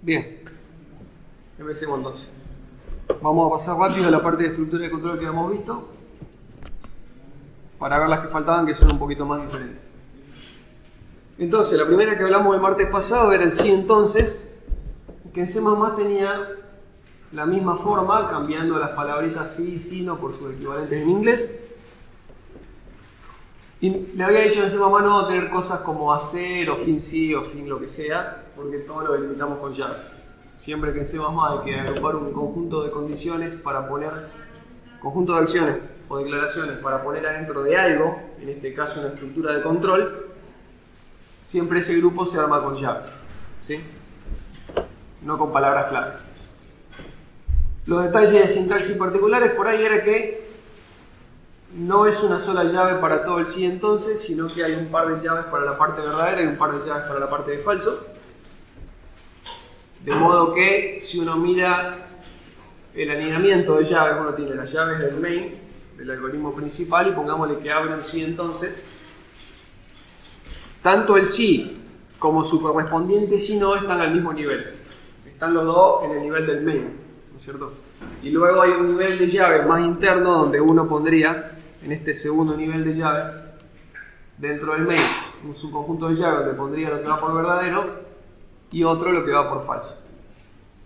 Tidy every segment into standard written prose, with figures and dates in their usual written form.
Bien, empecemos entonces. Vamos a pasar rápido a la parte de estructura de control que habíamos visto para ver las que faltaban, que son un poquito más diferentes. Entonces, la primera que hablamos el martes pasado era el sí entonces, que en C++ tenía la misma forma, cambiando las palabritas sí y sí no por sus equivalentes en inglés. Y le había dicho en C++ no tener cosas como hacer o fin sí o fin lo que sea, porque todo lo delimitamos con llaves. Siempre que en C++ hay que agrupar un conjunto de condiciones para poner, conjunto de acciones o declaraciones para poner adentro de algo, en este caso una estructura de control, siempre ese grupo se arma con llaves, ¿sí? No con palabras claves. Los detalles de sintaxis particulares por ahí era que no es una sola llave para todo el sí entonces, sino que hay un par de llaves para la parte verdadera y un par de llaves para la parte de falso. De modo que si uno mira el alineamiento de llaves, uno tiene las llaves del main, del algoritmo principal, y pongámosle que abre el sí entonces. Tanto el sí como su correspondiente sí no están al mismo nivel. Están los dos en el nivel del main, ¿no es cierto? Y luego hay un nivel de llaves más interno donde uno pondría, en este segundo nivel de llaves, dentro del main, un subconjunto de llaves donde pondría lo que va por verdadero y otro lo que va por falso.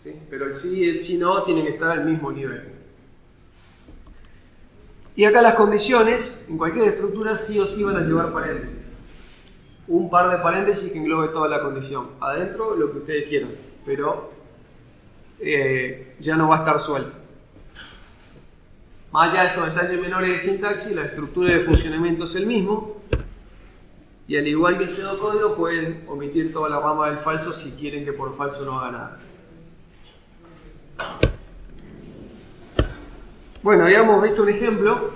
¿Sí? Pero el sí y el sí no tienen que estar al mismo nivel. Y acá las condiciones, en cualquier estructura, sí o sí van a llevar paréntesis. Un par de paréntesis que englobe toda la condición. Adentro lo que ustedes quieran, pero ya no va a estar suelto. Más allá de esos detalles menores de sintaxis, la estructura de funcionamiento es el mismo. Y al igual que el pseudocódigo, pueden omitir toda la rama del falso si quieren que por falso no haga nada. Bueno, habíamos visto un ejemplo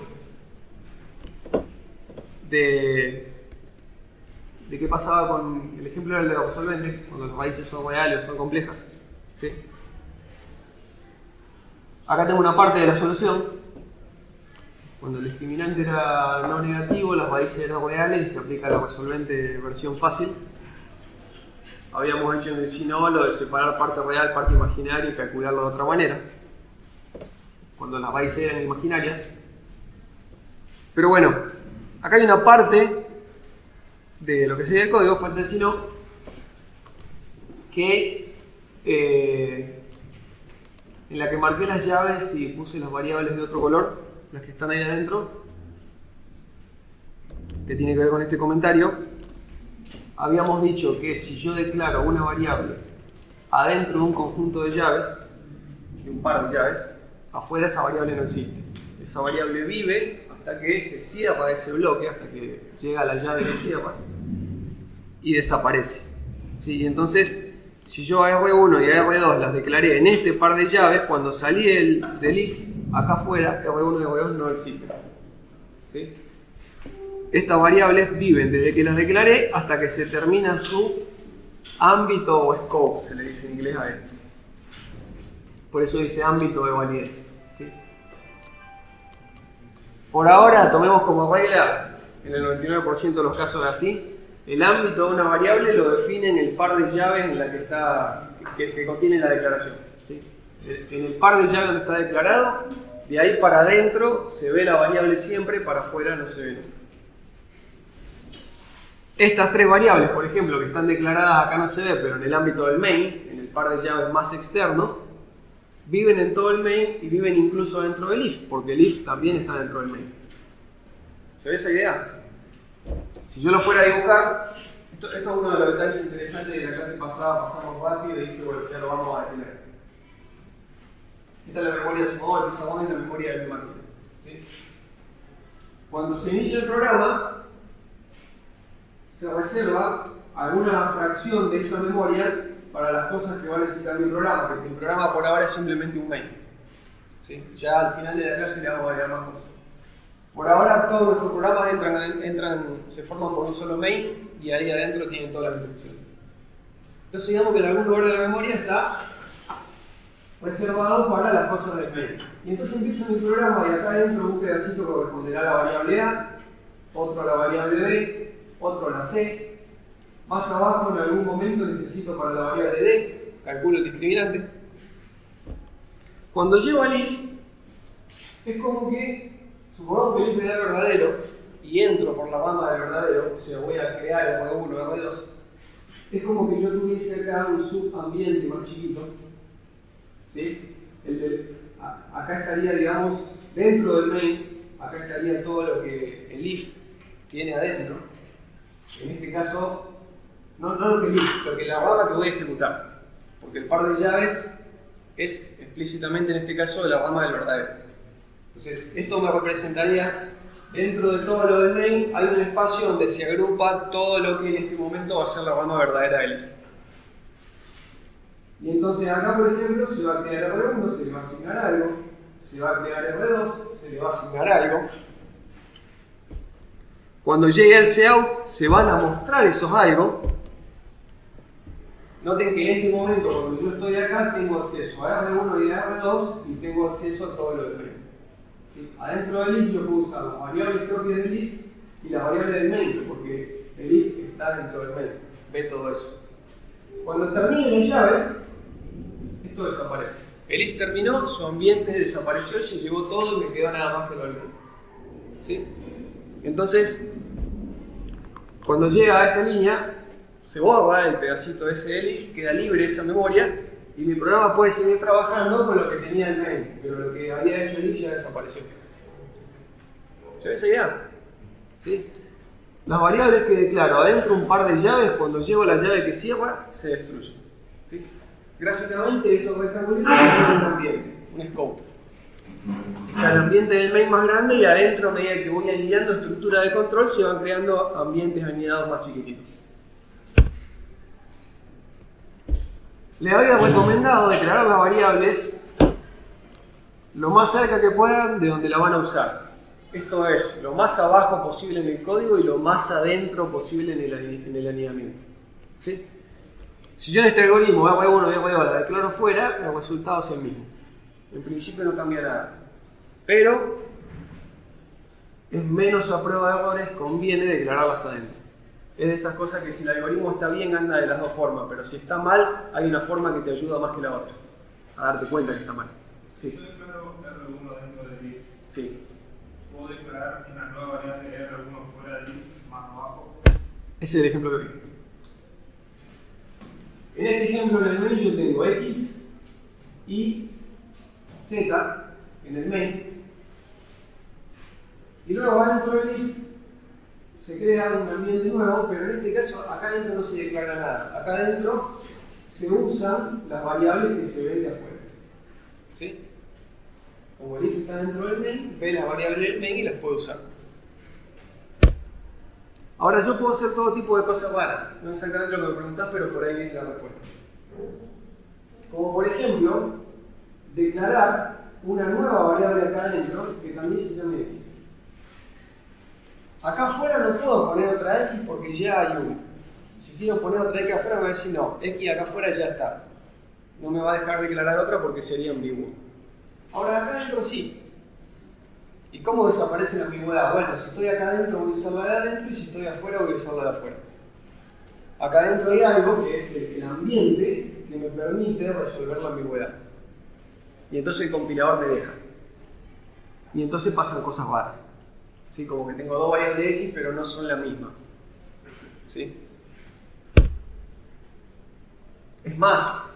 de qué pasaba con el ejemplo del de los resolventes, cuando las raíces son reales o son complejas. ¿Sí? Acá tengo una parte de la solución. Cuando el discriminante era no negativo, las raíces eran reales y se aplica la resolvente versión fácil. Habíamos hecho en el sí no lo de separar parte real, parte imaginaria y calcularlo de otra manera, cuando las raíces eran imaginarias. Pero bueno, acá hay una parte de lo que sería el código, falta el sí no, que en la que marqué las llaves y puse las variables de otro color, las que están ahí adentro, que tiene que ver con este comentario. Habíamos dicho que si yo declaro una variable adentro de un conjunto de llaves, de un par de llaves, afuera esa variable no existe. Esa variable vive hasta que se cierra ese bloque, hasta que llega a la llave que cierra y desaparece. ¿Sí? Y entonces, si yo a R1 y a R2 las declaré en este par de llaves, cuando salí del if, acá afuera, R1 y R2 no existen. ¿Sí? Estas variables viven desde que las declaré hasta que se termina su ámbito o scope, se le dice en inglés a esto. Por eso dice ámbito de validez. ¿Sí? Por ahora, tomemos como regla, en el 99% de los casos es así, el ámbito de una variable lo define en el par de llaves en la que está, que contiene la declaración. ¿Sí? En el par de llaves donde está declarado, de ahí para adentro se ve la variable siempre, para afuera no se ve nunca. Estas tres variables, por ejemplo, que están declaradas acá no se ve, pero en el ámbito del main, en el par de llaves más externo, viven en todo el main y viven incluso dentro del if, porque el if también está dentro del main. ¿Se ve esa idea? Si yo lo fuera a dibujar, esto es uno de los detalles interesantes de la clase pasada, pasamos rápido y dije, bueno, ya lo vamos a detener. Esta es la memoria de Sumodoro, el pizarrón es la memoria de mi máquina. ¿Sí? Cuando se inicia el programa, se reserva alguna fracción de esa memoria para las cosas que va a necesitar mi programa, porque el programa por ahora es simplemente un main. ¿Sí? Ya al final de la clase le vamos a agregar más cosas. Por ahora todos nuestros programas se forman por un solo main y ahí adentro tienen todas las instrucciones. Entonces digamos que en algún lugar de la memoria está reservado para las cosas del main. Y entonces empieza mi programa y acá adentro un pedacito corresponderá a la variable A, otro a la variable B, otro a la C. Más abajo en algún momento necesito para la variable D, calculo el discriminante. Cuando llego al if, es como que, supongamos que el if me da el verdadero, y entro por la rama del verdadero, o sea, voy a crear R1, R2, es como que yo tuviese acá un subambiente más chiquito, ¿sí? Acá estaría, digamos, dentro del main, acá estaría todo lo que el if tiene adentro. En este caso, no lo que el if, lo que la rama que voy a ejecutar, porque el par de llaves es explícitamente en este caso de la rama del verdadero. Entonces, esto me representaría, dentro de todo lo del main, hay un espacio donde se agrupa todo lo que en este momento va a ser la rama verdadera del if. Y entonces acá, por ejemplo, se va a crear R1, se le va a asignar algo, se va a crear R2, se le va a asignar algo. Cuando llegue al cout, se van a mostrar esos algo. Noten que en este momento, cuando yo estoy acá, tengo acceso a R1 y a R2 y tengo acceso a todo lo del main. ¿Sí? Adentro del if yo puedo usar las variables propias del if y las variables del main, porque el if está dentro del main. Ve todo eso. Cuando termine la llave, esto desaparece. El if terminó, su ambiente desapareció, se llevó todo y me quedó nada más que lo del main. ¿Sí? Entonces, cuando llega a esta línea, se borra el pedacito ese del if, queda libre esa memoria y mi programa puede seguir trabajando con lo que tenía el main, pero lo que había hecho el if ya desapareció. ¿Se ve esa idea? ¿Sí? Las variables que declaro adentro un par de llaves, cuando llego a la llave que cierra, se destruyen. ¿Sí? Gráficamente, estos rectangulitos son un ambiente, un scope. Está el ambiente del main más grande y adentro, a medida que voy alineando estructura de control, se van creando ambientes anidados más chiquititos. Les había recomendado declarar las variables lo más cerca que puedan de donde la van a usar. Esto es, lo más abajo posible en el código y lo más adentro posible en el anidamiento. ¿Sí? Si yo en este algoritmo R1 y R2 la declaro fuera, el resultado es el mismo. En principio no cambia nada. Pero es menos a prueba de errores, conviene declararlas adentro. Es de esas cosas que si el algoritmo está bien, anda de las dos formas, pero si está mal, hay una forma que te ayuda más que la otra a darte cuenta que está mal. Sí. Yo declaro R1 dentro del if. Sí. ¿Puedo declarar una nueva variable R1 fuera del if más abajo? Ese es el ejemplo que vi. En este ejemplo en el main yo tengo X y Z en el main. Y luego dentro del if se crea un ambiente nuevo, pero en este caso acá adentro no se declara nada. Acá adentro se usan las variables que se ven de afuera. ¿Sí? Como el if está dentro del main, ve las variables del main y las puede usar. Ahora yo puedo hacer todo tipo de cosas raras. No es exactamente lo que me preguntás, pero por ahí viene la respuesta. Como por ejemplo, declarar una nueva variable acá adentro que también se llame X. Acá afuera no puedo poner otra X porque ya hay una. Si quiero poner otra X afuera me va a decir no, X acá afuera ya está. No me va a dejar declarar otra porque sería ambiguo. Ahora acá adentro sí. ¿Y cómo desaparece la ambigüedad? Bueno, si estoy acá adentro voy a usar la de adentro y si estoy afuera voy a usar la de afuera. Acá adentro hay algo que es el ambiente que me permite resolver la ambigüedad. Y entonces el compilador me deja. Y entonces pasan cosas raras. ¿Sí? Como que tengo dos variables de X pero no son la misma. ¿Sí? Es más,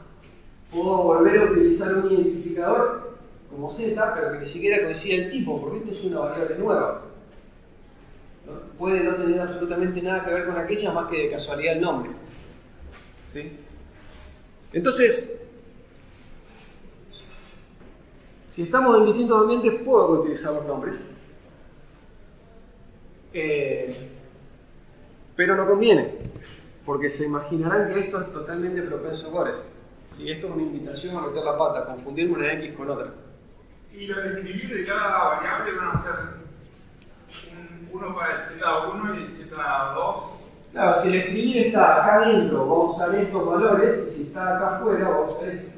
puedo volver a utilizar un identificador como Z, pero que ni siquiera coincida el tipo, porque esto es una variable nueva. ¿No? Puede no tener absolutamente nada que ver con aquella más que de casualidad el nombre. ¿Sí? Entonces, si estamos en distintos ambientes, puedo utilizar los nombres. Pero no conviene, porque se imaginarán que esto es totalmente propenso a errores. Si esto es una invitación a meter la pata, confundirme una X con otra. Y los describir de cada variable van a ser uno para el Z1 y el Z2. Claro, si el escribir está acá adentro, vamos a usar estos valores, y si está acá afuera, vamos a usar estos.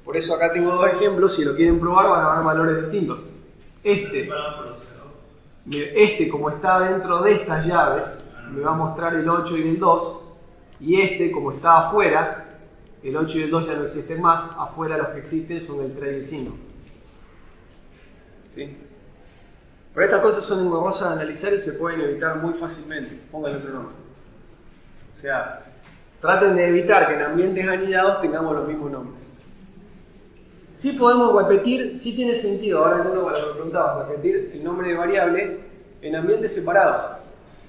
Por eso acá tengo dos ejemplos, si lo quieren probar van a dar valores distintos. Este, como está dentro de estas llaves, me va a mostrar el 8 y el 2, y este, como está afuera, el 8 y el 2 ya no existen más, afuera los que existen son el 3 y el 5. ¿Sí? Pero estas cosas son engorrosas de analizar y se pueden evitar muy fácilmente. Pónganle otro nombre. O sea, traten de evitar que en ambientes anidados tengamos los mismos nombres. Sí podemos repetir, sí tiene sentido, ahora yo lo que preguntaba, repetir el nombre de variable en ambientes separados,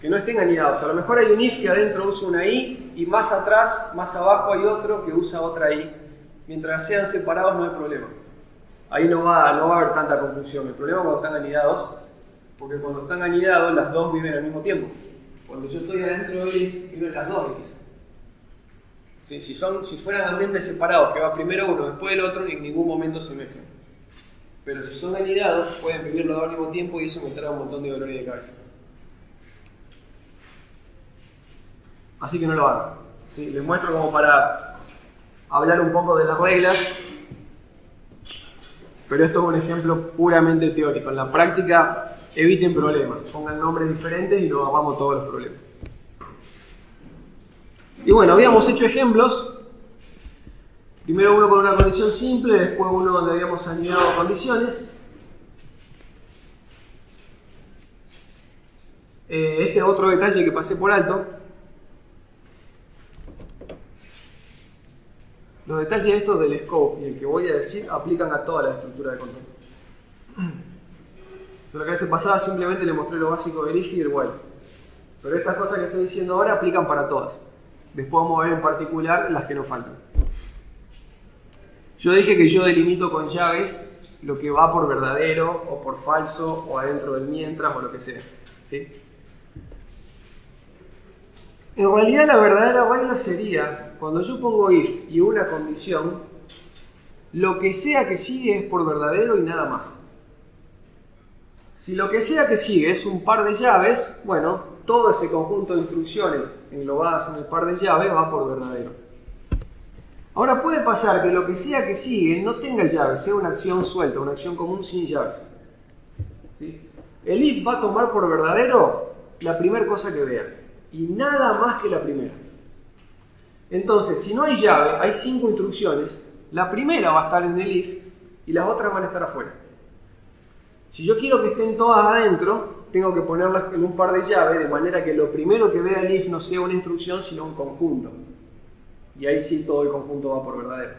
que no estén anidados. A lo mejor hay un if que adentro usa una i y más atrás, más abajo hay otro que usa otra i. Mientras sean separados no hay problema. Ahí no va a haber tanta confusión. El problema es cuando están anidados, porque cuando están anidados las dos viven al mismo tiempo. Cuando yo estoy adentro de if, viven las dos if. Sí, si fueran ambientes separados, que va primero uno, después el otro, en ningún momento se mezclan. Pero si son anidados, pueden vivir los dos al mismo tiempo y eso me trae un montón de dolor y de cabeza. Así que no lo hagan. ¿Sí? Les muestro como para hablar un poco de las reglas, pero esto es un ejemplo puramente teórico. En la práctica, eviten problemas, pongan nombres diferentes y nos ahorramos todos los problemas. Y bueno, habíamos hecho ejemplos. Primero uno con una condición simple, después uno donde habíamos anidado condiciones. Este es otro detalle que pasé por alto. Los detalles estos del scope y el que voy a decir aplican a toda la estructura de control. Yo la clase pasada simplemente le mostré lo básico del if y del while. Pero estas cosas que estoy diciendo ahora aplican para todas. Después vamos a ver en particular las que nos faltan. Yo dije que yo delimito con llaves lo que va por verdadero o por falso o adentro del mientras o lo que sea. ¿Sí? En realidad la verdadera regla sería, cuando yo pongo if y una condición, lo que sea que sigue es por verdadero y nada más. Si lo que sea que sigue es un par de llaves, bueno, todo ese conjunto de instrucciones englobadas en el par de llaves va por verdadero. Ahora puede pasar que lo que sea que sigue no tenga llaves, sea una acción suelta, una acción común sin llaves. ¿Sí? El if va a tomar por verdadero la primera cosa que vea y nada más que la primera. Entonces, si no hay llave, hay 5 instrucciones, la primera va a estar en el if y las otras van a estar afuera. Si yo quiero que estén todas adentro, tengo que ponerlas en un par de llaves, de manera que lo primero que vea el if no sea una instrucción, sino un conjunto. Y ahí sí todo el conjunto va por verdadero.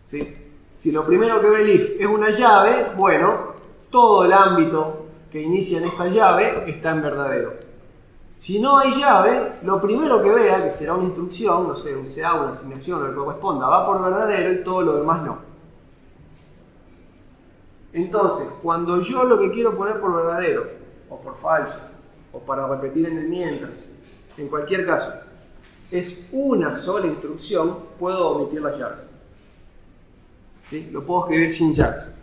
¿Sí? Si lo primero que ve el if es una llave, bueno, todo el ámbito que inicia en esta llave está en verdadero. Si no hay llave, lo primero que vea, que será una instrucción, no sé, un CA, una asignación o lo que corresponda, va por verdadero y todo lo demás no. Entonces, cuando yo lo que quiero poner por verdadero, o por falso, o para repetir en el mientras, en cualquier caso, es una sola instrucción, puedo omitir las llaves. ¿Sí? Lo puedo escribir sin llaves.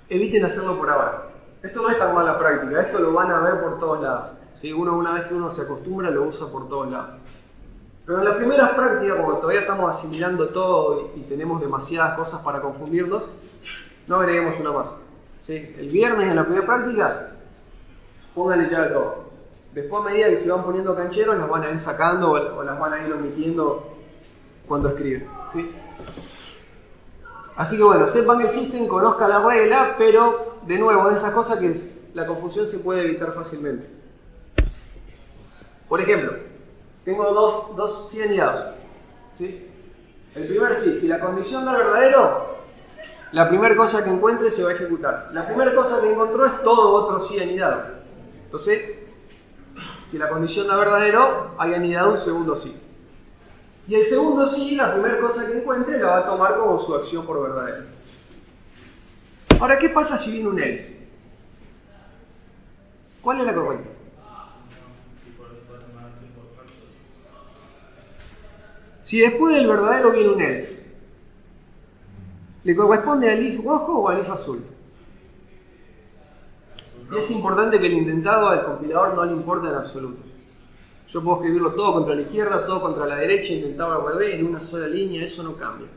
Eviten hacerlo por ahora. Esto no es tan mala práctica, esto lo van a ver por todos lados. ¿Sí? Una vez que uno se acostumbra, lo usa por todos lados. Pero en las primeras prácticas, como todavía estamos asimilando todo y tenemos demasiadas cosas para confundirnos, no agreguemos una más. ¿Sí? El viernes en la primera práctica, pónganle llave a todo. Después, a medida que se van poniendo cancheros, las van a ir sacando o las van a ir omitiendo cuando escriben. ¿Sí? Así que bueno, sepan que existen, conozcan la regla, pero de nuevo, de esas cosas que la confusión se puede evitar fácilmente. Por ejemplo, tengo dos sí anidados. ¿Sí? El primer sí, si la condición da verdadero, la primera cosa que encuentre se va a ejecutar. La primera cosa que encontró es todo otro sí anidado. Entonces, si la condición da verdadero, hay anidado un segundo sí. Y el segundo sí, la primera cosa que encuentre la va a tomar como su acción por verdadero. Ahora, ¿qué pasa si viene un else? ¿Cuál es la correcta? Si después del verdadero viene un else, ¿le corresponde al if rojo o al if azul? Y es importante que el intentado al compilador no le importe en absoluto. Yo puedo escribirlo todo contra la izquierda, todo contra la derecha, intentado al revés, en una sola línea, eso no cambia.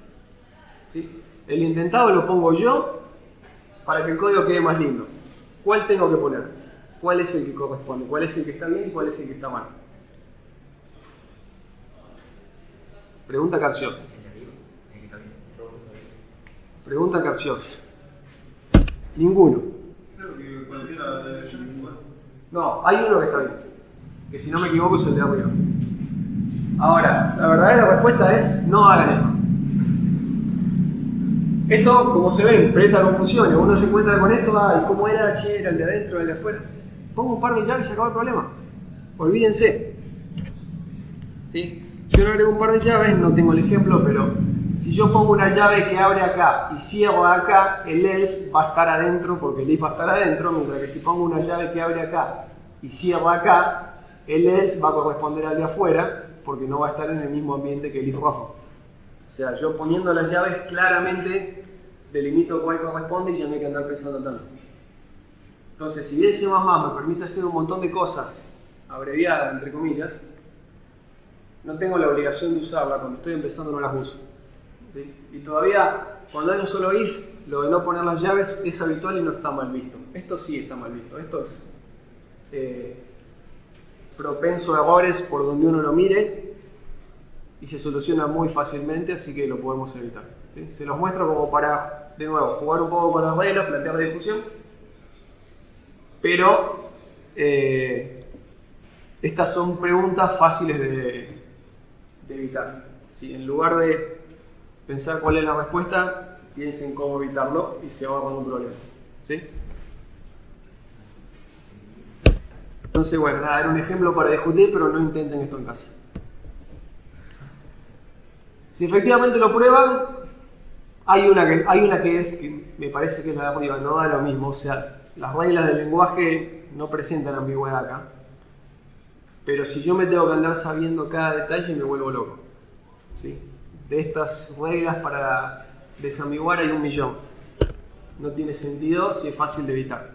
¿Sí? El intentado lo pongo yo para que el código quede más lindo. ¿Cuál tengo que poner? ¿Cuál es el que corresponde? ¿Cuál es el que está bien y cuál es el que está mal? Pregunta capciosa. Pregunta capciosa. Ninguno. Creo que cualquiera de ellos igual. No, hay uno que está bien. Que si no me equivoco es el de arriba. Ahora, la verdadera respuesta es no hagan esto. Esto, como se ven, presta confusión. Uno se encuentra con esto, ¿y cómo era? Che, era el de adentro, el de afuera. Pongo un par de llaves y se acabó el problema. Olvídense. ¿Sí? Yo no agrego un par de llaves, no tengo el ejemplo, pero si yo pongo una llave que abre acá y cierro acá, el else va a estar adentro porque el if va a estar adentro, mientras que si pongo una llave que abre acá y cierro acá, el else va a corresponder al de afuera porque no va a estar en el mismo ambiente que el if rojo. O sea, yo poniendo las llaves claramente delimito cuál corresponde y ya no hay que andar pensando tanto. Entonces, si bien C++ me permite hacer un montón de cosas abreviadas, entre comillas, no tengo la obligación de usarla. Cuando estoy empezando no las uso. ¿Sí? Y todavía, cuando hay un solo if, lo de no poner las llaves es habitual y no está mal visto. Esto sí está mal visto. Esto es propenso a errores por donde uno lo mire y se soluciona muy fácilmente, así que lo podemos evitar. ¿Sí? Se los muestro como para, de nuevo, jugar un poco con las reglas, plantear la discusión, pero estas son preguntas fáciles de evitar. ¿Sí? En lugar de pensar cuál es la respuesta, piensen cómo evitarlo y se ahorran un problema. ¿Sí? Entonces, bueno, nada, era un ejemplo para discutir, pero no intenten esto en casa. Si efectivamente lo prueban, hay una que es, que me parece que es la de arriba, no da lo mismo. O sea, las reglas del lenguaje no presentan ambigüedad acá. Pero si yo me tengo que andar sabiendo cada detalle, me vuelvo loco. ¿Sí? De estas reglas para desambiguar hay 1.000.000. No tiene sentido si es fácil de evitar.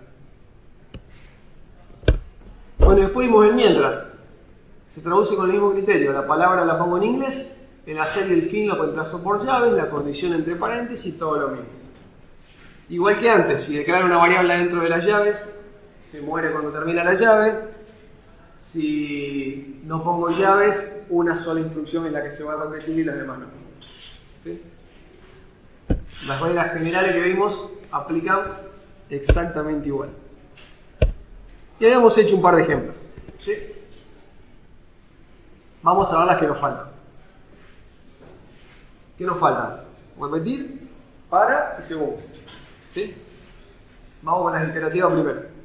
Bueno, después vimos el mientras. Se traduce con el mismo criterio. La palabra la pongo en inglés, el hacer y el fin lo reemplazo por llaves, la condición entre paréntesis y todo lo mismo. Igual que antes, si declaro una variable dentro de las llaves, se muere cuando termina la llave. Si no pongo llaves, una sola instrucción es la que se va a repetir y las demás no. ¿Sí? Las reglas generales que vimos aplican exactamente igual. Y habíamos hecho un par de ejemplos. ¿Sí? Vamos a ver las que nos faltan. ¿Qué nos faltan? Repetir, para y segundo. ¿Sí? Vamos con las iterativas primero.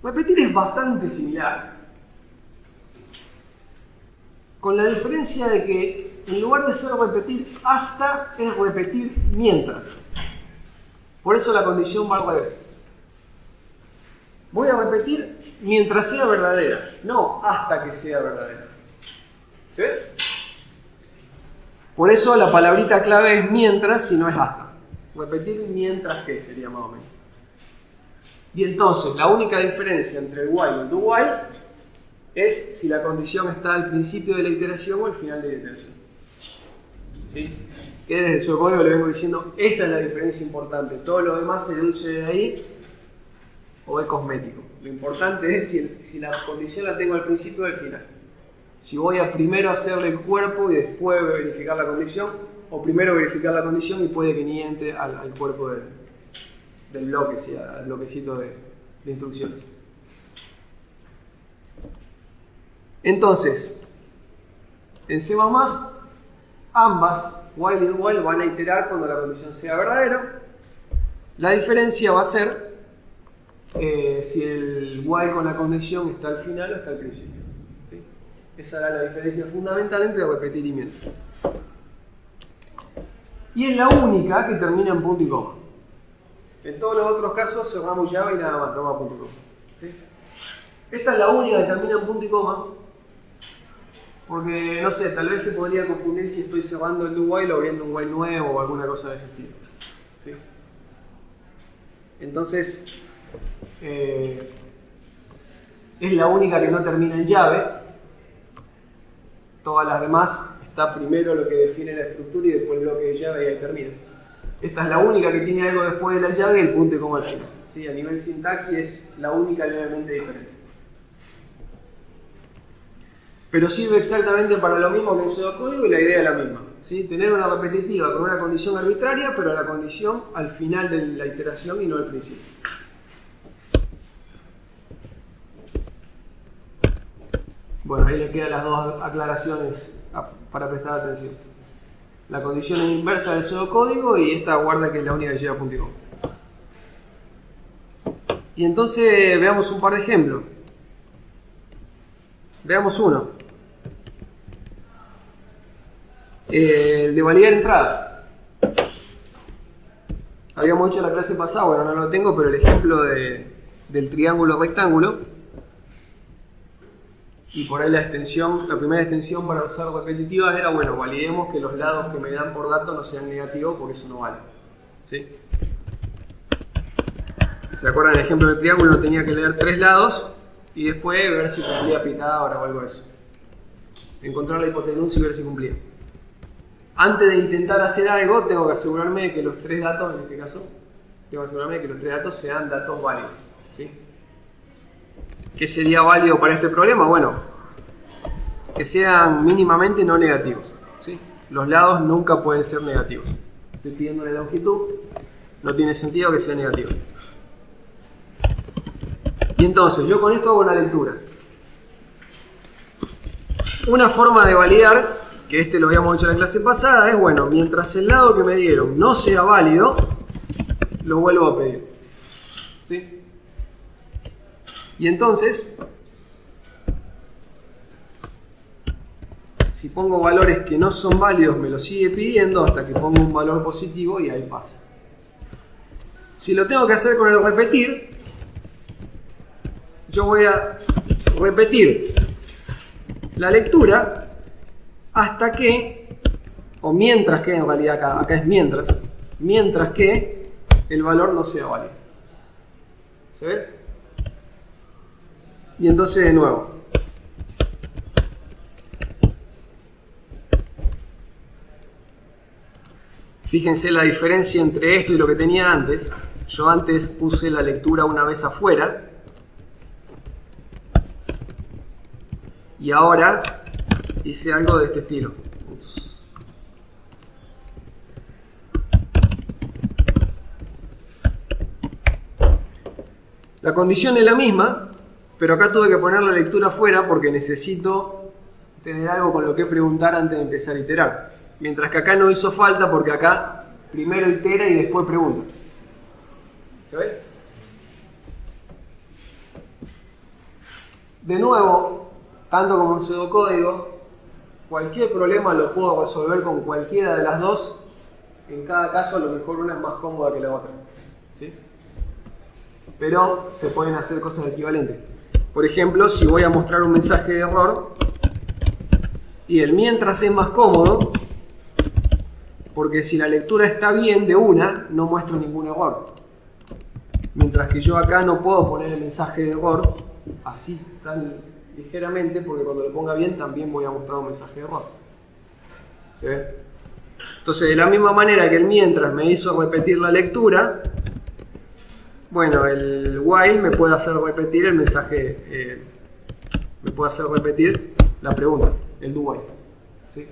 Repetir es bastante similar, con la diferencia de que en lugar de ser repetir hasta, es repetir mientras. Por eso la condición va al revés. Voy a repetir mientras sea verdadera, no hasta que sea verdadera. ¿Sí? Por eso la palabrita clave es mientras y no es hasta. Repetir mientras que sería más o menos. Y entonces, la única diferencia entre el while y el do while es si la condición está al principio de la iteración o al final de la iteración. ¿Sí? Que desde su código le vengo diciendo, esa es la diferencia importante. Todo lo demás se deduce de ahí o es cosmético. Lo importante es si la condición la tengo al principio o al final. Si voy a primero hacerle el cuerpo y después verificar la condición, o primero verificar la condición y puede que ni entre al cuerpo del bloque, ¿sí? Al bloquecito de instrucciones. Entonces, en C++, ambas, while y do while, van a iterar cuando la condición sea verdadera. La diferencia va a ser si el while con la condición está al final o está al principio. ¿Sí? Esa era la diferencia fundamental entre repetir y mientras. Y es la única que termina en punto y coma. En todos los otros casos cerramos llave y nada más, no va a punto y coma. ¿Sí? Esta es la única que termina en punto y coma, porque, no sé, tal vez se podría confundir si estoy cerrando el do while o abriendo un while nuevo o alguna cosa de ese estilo. ¿Sí? Entonces, es la única que no termina en llave. Todas las demás está primero lo que define la estructura y después el bloque de llave y ahí termina. Esta es la única que tiene algo después de la llave y el punto y coma al final. ¿Sí? A nivel sintaxis es la única levemente diferente. pero sirve exactamente para lo mismo que en pseudocódigo y la idea es la misma, ¿sí? Tener una repetitiva con una condición arbitraria, pero la condición al final de la iteración y no al principio. Bueno, ahí les quedan las dos aclaraciones para prestar atención. La condición es inversa del pseudocódigo y esta guarda que es la única que lleva punto y coma. Y entonces veamos un par de ejemplos. Veamos uno. El de validar entradas. Habíamos hecho la clase pasada, bueno, no lo tengo, pero el ejemplo del triángulo rectángulo. Y por ahí la primera extensión para usar repetitivas era, bueno, validemos que los lados que me dan por dato no sean negativos porque eso no vale. ¿Sí? ¿Se acuerdan del ejemplo del triángulo? Tenía que leer 3 lados y después ver si cumplía Pitágoras o algo de eso. Encontrar la hipotenusa y ver si cumplía. Antes de intentar hacer algo, tengo que asegurarme de que los 3 datos, en este caso, tengo que asegurarme de que los 3 datos sean datos válidos. ¿Sí? ¿Qué sería válido para este problema? Bueno, que sean mínimamente no negativos. ¿Sí? Los lados nunca pueden ser negativos. Estoy pidiendo la longitud, no tiene sentido que sea negativo. Y entonces, yo con esto hago una lectura. Una forma de validar, que lo habíamos hecho en la clase pasada, es, bueno, mientras el lado que me dieron no sea válido, lo vuelvo a pedir. ¿Sí? Y entonces, si pongo valores que no son válidos, me lo sigue pidiendo hasta que pongo un valor positivo y ahí pasa. Si lo tengo que hacer con el repetir, yo voy a repetir la lectura hasta que, o mientras que, en realidad acá es mientras que el valor no sea válido. ¿Se ve? Y entonces de nuevo. Fíjense la diferencia entre esto y lo que tenía antes. Yo antes puse la lectura una vez afuera. Y ahora hice algo de este estilo. Ups. La condición es la misma, pero acá tuve que poner la lectura afuera porque necesito tener algo con lo que preguntar antes de empezar a iterar. Mientras que acá no hizo falta porque acá primero itera y después pregunta. ¿Se ve? De nuevo, tanto como en pseudocódigo, cualquier problema lo puedo resolver con cualquiera de las dos. En cada caso, a lo mejor una es más cómoda que la otra. ¿Sí? Pero se pueden hacer cosas equivalentes. Por ejemplo, si voy a mostrar un mensaje de error y el mientras es más cómodo, porque si la lectura está bien de una, no muestro ningún error. Mientras que yo acá no puedo poner el mensaje de error así tan ligeramente, porque cuando lo ponga bien también voy a mostrar un mensaje de error. ¿Se ve? Entonces, de la misma manera que el mientras me hizo repetir la lectura, bueno, el while me puede hacer repetir el mensaje, me puede hacer repetir la pregunta, el do while. ¿Sí?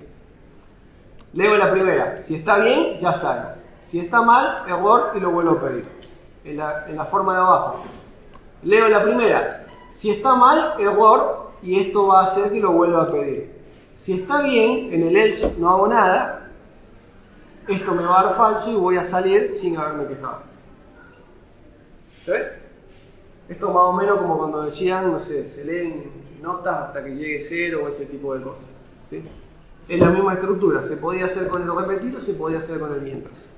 Leo la primera, si está bien, ya sale. Si está mal, error y lo vuelvo a pedir. En la forma de abajo. Leo la primera, si está mal, error, y esto va a hacer que lo vuelva a pedir. Si está bien, en el else no hago nada, esto me va a dar falso y voy a salir sin haberme quejado. ¿Se ve? Esto más o menos como cuando decían, no sé, se leen notas hasta que llegue 0 o ese tipo de cosas. ¿Sí? Es la misma estructura, se podía hacer con el repetir o se podía hacer con el mientras.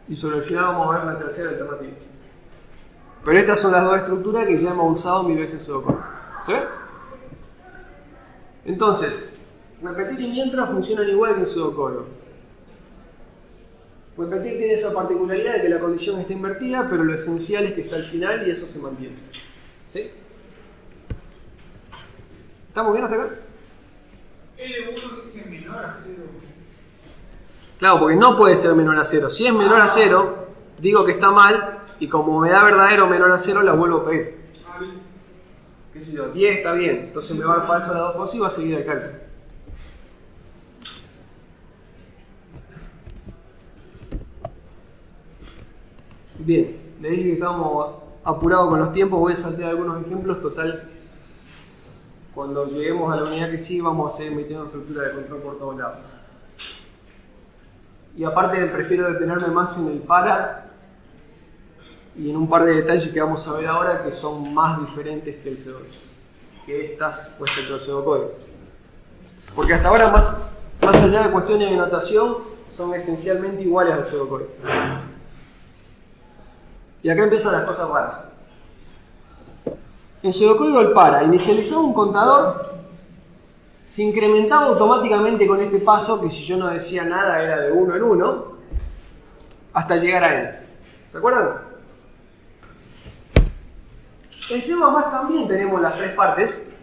Y sobre el final vamos a ver una tercera alternativa. Pero estas son las dos estructuras que ya hemos usado 1000 veces Soco. ¿Se ve? Entonces, repetir y mientras funcionan igual que en pseudocódigo. Repetir tiene esa particularidad de que la condición está invertida, pero lo esencial es que está al final y eso se mantiene. ¿Sí? ¿Estamos bien hasta acá? L1 dice menor a 0. Claro, porque no puede ser menor a 0. Si es menor a 0, digo que está mal y como me da verdadero menor a 0, la vuelvo a pedir. qué sé yo, 10 está bien, entonces me va a dar falso a las dos cosas y va a seguir el cálculo. Bien, le dije que estábamos apurados con los tiempos, voy a saltear algunos ejemplos, total, cuando lleguemos a la unidad que sí vamos a seguir metiendo estructura de control por todos lados. Y aparte prefiero detenerme más en el para y en un par de detalles que vamos a ver ahora que son más diferentes que el pseudocódigo, que estas respecto al pseudocódigo. Porque hasta ahora, más allá de cuestiones de notación, son esencialmente iguales al pseudocódigo. Y acá empiezan las cosas raras. En pseudocódigo el para inicializaba un contador, se incrementaba automáticamente con este paso, que si yo no decía nada era de 1 en 1, hasta llegar a n. ¿Se acuerdan? En C++ también tenemos las tres partes.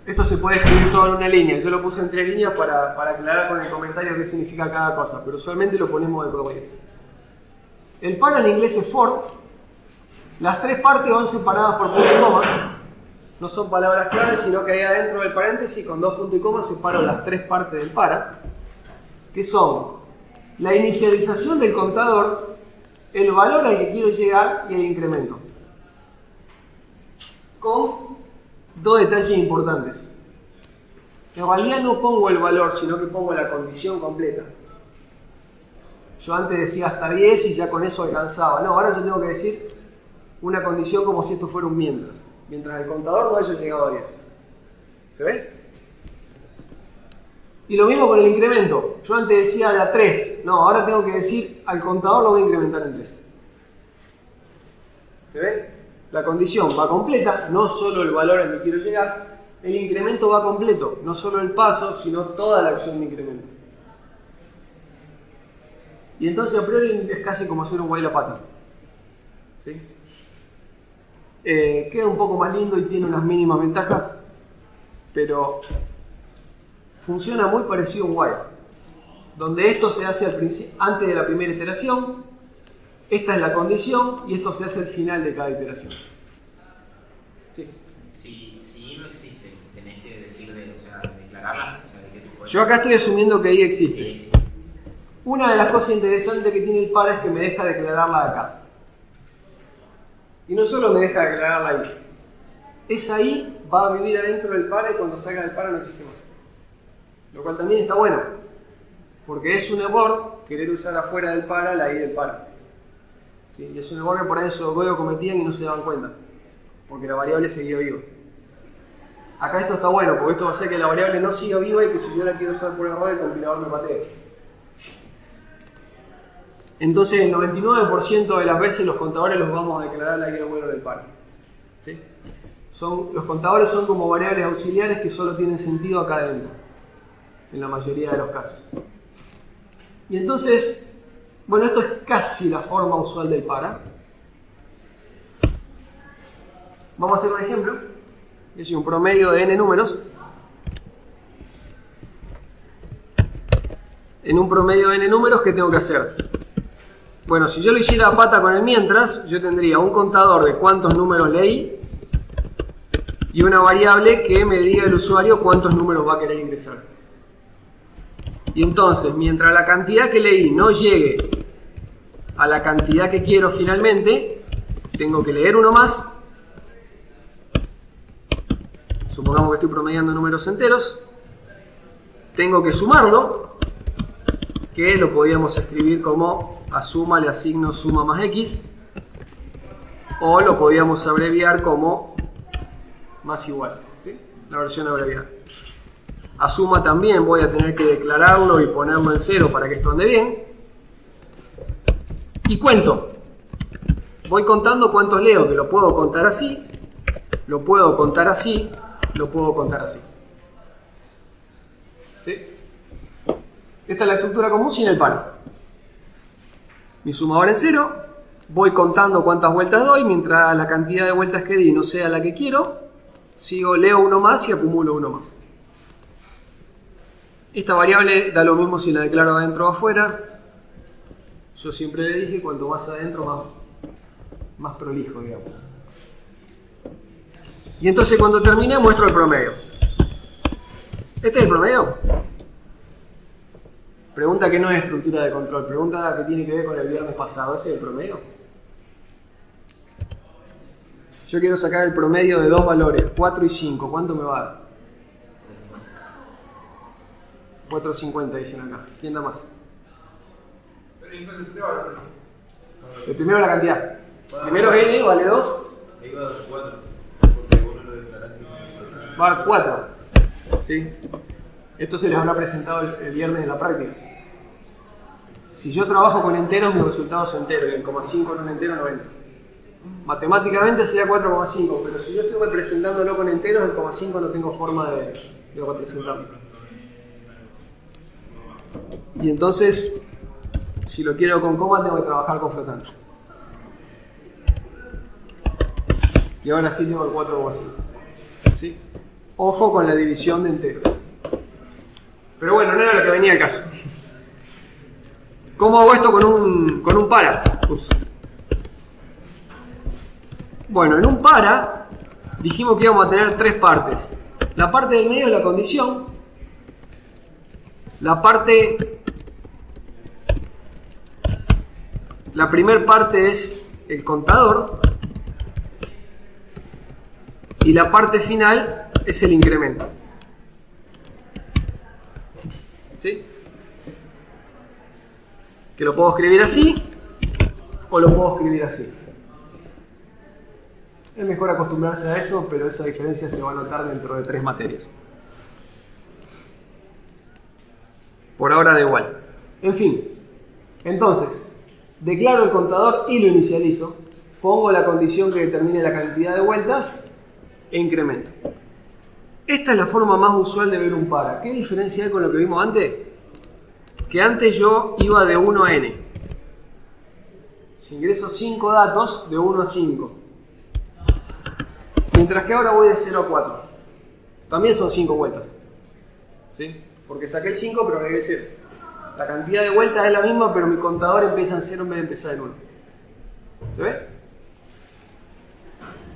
Esto se puede escribir todo en una línea. Yo lo puse en 3 líneas para aclarar con el comentario qué significa cada cosa, pero usualmente lo ponemos de corrido. El para en inglés es for. Las tres partes van separadas por punto y coma. No son palabras claves, sino que ahí adentro del paréntesis, con 2 puntos y coma, separo las tres partes del para, que son la inicialización del contador, el valor al que quiero llegar y el incremento. Con dos detalles importantes. En realidad no pongo el valor, sino que pongo la condición completa. Yo antes decía hasta 10 y ya con eso alcanzaba. No, ahora yo tengo que decir una condición como si esto fuera un mientras. Mientras el contador no haya llegado a 10. ¿Se ve? Y lo mismo con el incremento. Yo antes decía de a 3. No, ahora tengo que decir al contador lo voy a incrementar en 3. ¿Se ve? La condición va completa, no solo el valor al que quiero llegar. El incremento va completo, no solo el paso, sino toda la acción de incremento. Y entonces a priori es casi como hacer un while a pattern. ¿Sí? Queda un poco más lindo y tiene unas mínimas ventajas, pero funciona muy parecido a un while, donde esto se hace antes de la primera iteración, esta es la condición y esto se hace al final de cada iteración. ¿Sí? Si no existe, tenés que declararla. Yo acá estoy asumiendo que I existe. Una de las cosas interesantes que tiene el para es que me deja declararla acá. Y no solo me deja declararla ahí. Esa I va a vivir adentro del para y cuando salga del para no existe más. Lo cual también está bueno. Porque es un error querer usar afuera del para la I del para. ¿Sí? Y es un error que por ahí en pseudocódigo cometían y no se daban cuenta. Porque la variable seguía viva. Acá esto está bueno, porque esto va a hacer que la variable no siga viva y que si yo la quiero usar por error el compilador me patee. Entonces el 99% de las veces los contadores los vamos a declarar la I del vuelo del para. ¿Sí? Los contadores son como variables auxiliares que solo tienen sentido acá adentro, en la mayoría de los casos. Y entonces, bueno, esto es casi la forma usual del para. Vamos a hacer un ejemplo. Es un promedio de n números. En un promedio de n números, ¿qué tengo que hacer? Bueno, si yo lo hiciera a pata con el mientras, yo tendría un contador de cuántos números leí y una variable que me diga el usuario cuántos números va a querer ingresar. Y entonces, mientras la cantidad que leí no llegue a la cantidad que quiero finalmente, tengo que leer uno más. Supongamos que estoy promediando números enteros. Tengo que sumarlo, que lo podríamos escribir como a suma le asigno suma más x, o lo podríamos abreviar como más igual, ¿sí? La versión abreviada. A suma también voy a tener que declararlo y ponerlo en 0 para que esto ande bien. Y cuento. Voy contando cuántos leo, que lo puedo contar así, lo puedo contar así, lo puedo contar así. ¿Sí? Esta es la estructura común sin el para. Mi sumador es 0, voy contando cuántas vueltas doy, mientras la cantidad de vueltas que di no sea la que quiero, leo uno más y acumulo uno más. Esta variable da lo mismo si la declaro adentro o afuera. Yo siempre le dije, cuanto más adentro, más prolijo, digamos. Y entonces cuando termine muestro el promedio. ¿Este es el promedio? Pregunta que no es estructura de control, pregunta que tiene que ver con el viernes pasado. ¿Ese es el promedio? Yo quiero sacar el promedio de dos valores, 4 y 5. ¿Cuánto me va a dar? 4.50 dicen acá. ¿Quién da más? El primero la cantidad. Primero n vale 2. Va a dar 4. ¿Sí? Esto se les habrá presentado el viernes en la práctica. Si yo trabajo con enteros, mi resultado es entero, y el 0,5 en un entero no entra. Matemáticamente sería 4,5, pero si yo estoy representándolo con enteros, el 0,5 no tengo forma de representarlo. Y entonces, si lo quiero con coma, tengo que trabajar con flotante. Y ahora sí tengo el 4,5. ¿Sí? Ojo con la división de enteros. Pero bueno, no era lo que venía al caso. ¿Cómo hago esto con un para? Ups. Bueno, en un para dijimos que íbamos a tener tres partes. La parte del medio es la condición. La primer parte es el contador. Y la parte final es el incremento. ¿Sí? Que lo puedo escribir así o lo puedo escribir así. Es mejor acostumbrarse a eso, pero esa diferencia se va a notar dentro de 3 materias. Por ahora da igual. En fin, entonces, declaro el contador y lo inicializo. Pongo la condición que determine la cantidad de vueltas e incremento. Esta es la forma más usual de ver un para. ¿Qué diferencia hay con lo que vimos antes? Que antes yo iba de 1 a n. Si ingreso 5 datos, de 1 a 5. Mientras que ahora voy de 0 a 4. También son 5 vueltas. ¿Sí? Porque saqué el 5 pero agregué 0. La cantidad de vueltas es la misma, pero mi contador empieza en 0 en vez de empezar en 1. ¿Se ve?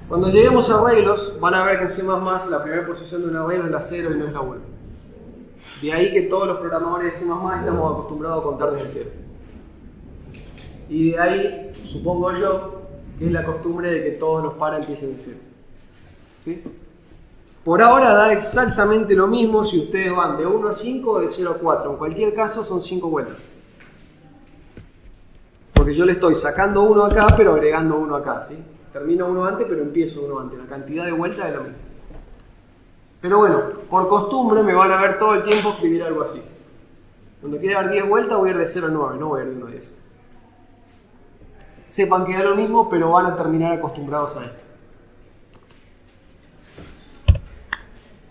Cuando lleguemos a arreglos, van a ver que en C++ la primera posición de un arreglo es la 0 y no es la 1. De ahí que todos los programadores de C++ estamos acostumbrados a contar desde 0. Y de ahí, supongo yo, que es la costumbre de que todos los para empiecen de 0. ¿Sí? Por ahora da exactamente lo mismo si ustedes van de 1 a 5 o de 0 a 4. En cualquier caso son 5 vueltas. Porque yo le estoy sacando 1 acá, pero agregando 1 acá. ¿Sí? Termino 1 antes, pero empiezo 1 antes. La cantidad de vueltas es la misma. Pero bueno, por costumbre me van a ver todo el tiempo escribir algo así. Cuando quiera dar 10 vueltas voy a ir de 0 a 9, no voy a ir de 1 a 10. Sepan que da lo mismo, pero van a terminar acostumbrados a esto.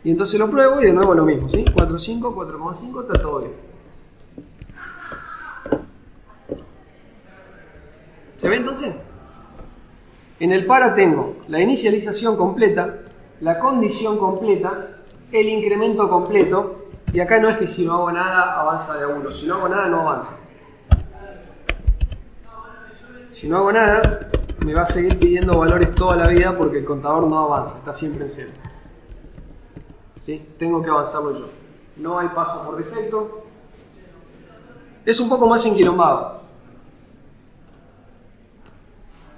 Y entonces lo pruebo y de nuevo lo mismo, ¿sí? 4,5, 4,5, está todo bien. ¿Se ve entonces? En el para tengo la inicialización completa, la condición completa, el incremento completo, y acá no es que si no hago nada avanza de a 1, si no hago nada no avanza. Si no hago nada, me va a seguir pidiendo valores toda la vida porque el contador no avanza, está siempre en 0. ¿Sí? Tengo que avanzarlo yo. No hay paso por defecto. Es un poco más enquilombado.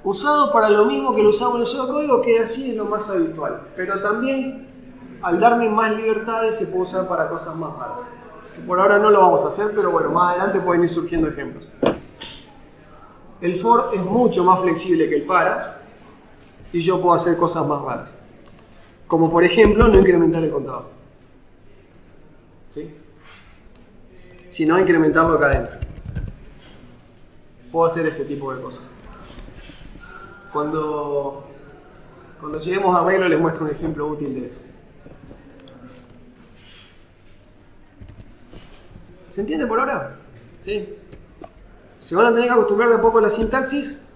Usado para lo mismo que lo usamos en el pseudocódigo, que así es lo más habitual. Pero también, al darme más libertades, se puede usar para cosas más raras. Que por ahora no lo vamos a hacer, pero bueno, más adelante pueden ir surgiendo ejemplos. El for es mucho más flexible que el para, y yo puedo hacer cosas más raras. Como por ejemplo, no incrementar el contador. ¿Sí? Sino incrementarlo acá adentro. Puedo hacer ese tipo de cosas. Cuando lleguemos a arreglo les muestro un ejemplo útil de eso. ¿Se entiende por ahora? ¿Sí? Se van a tener que acostumbrar de a poco a la sintaxis.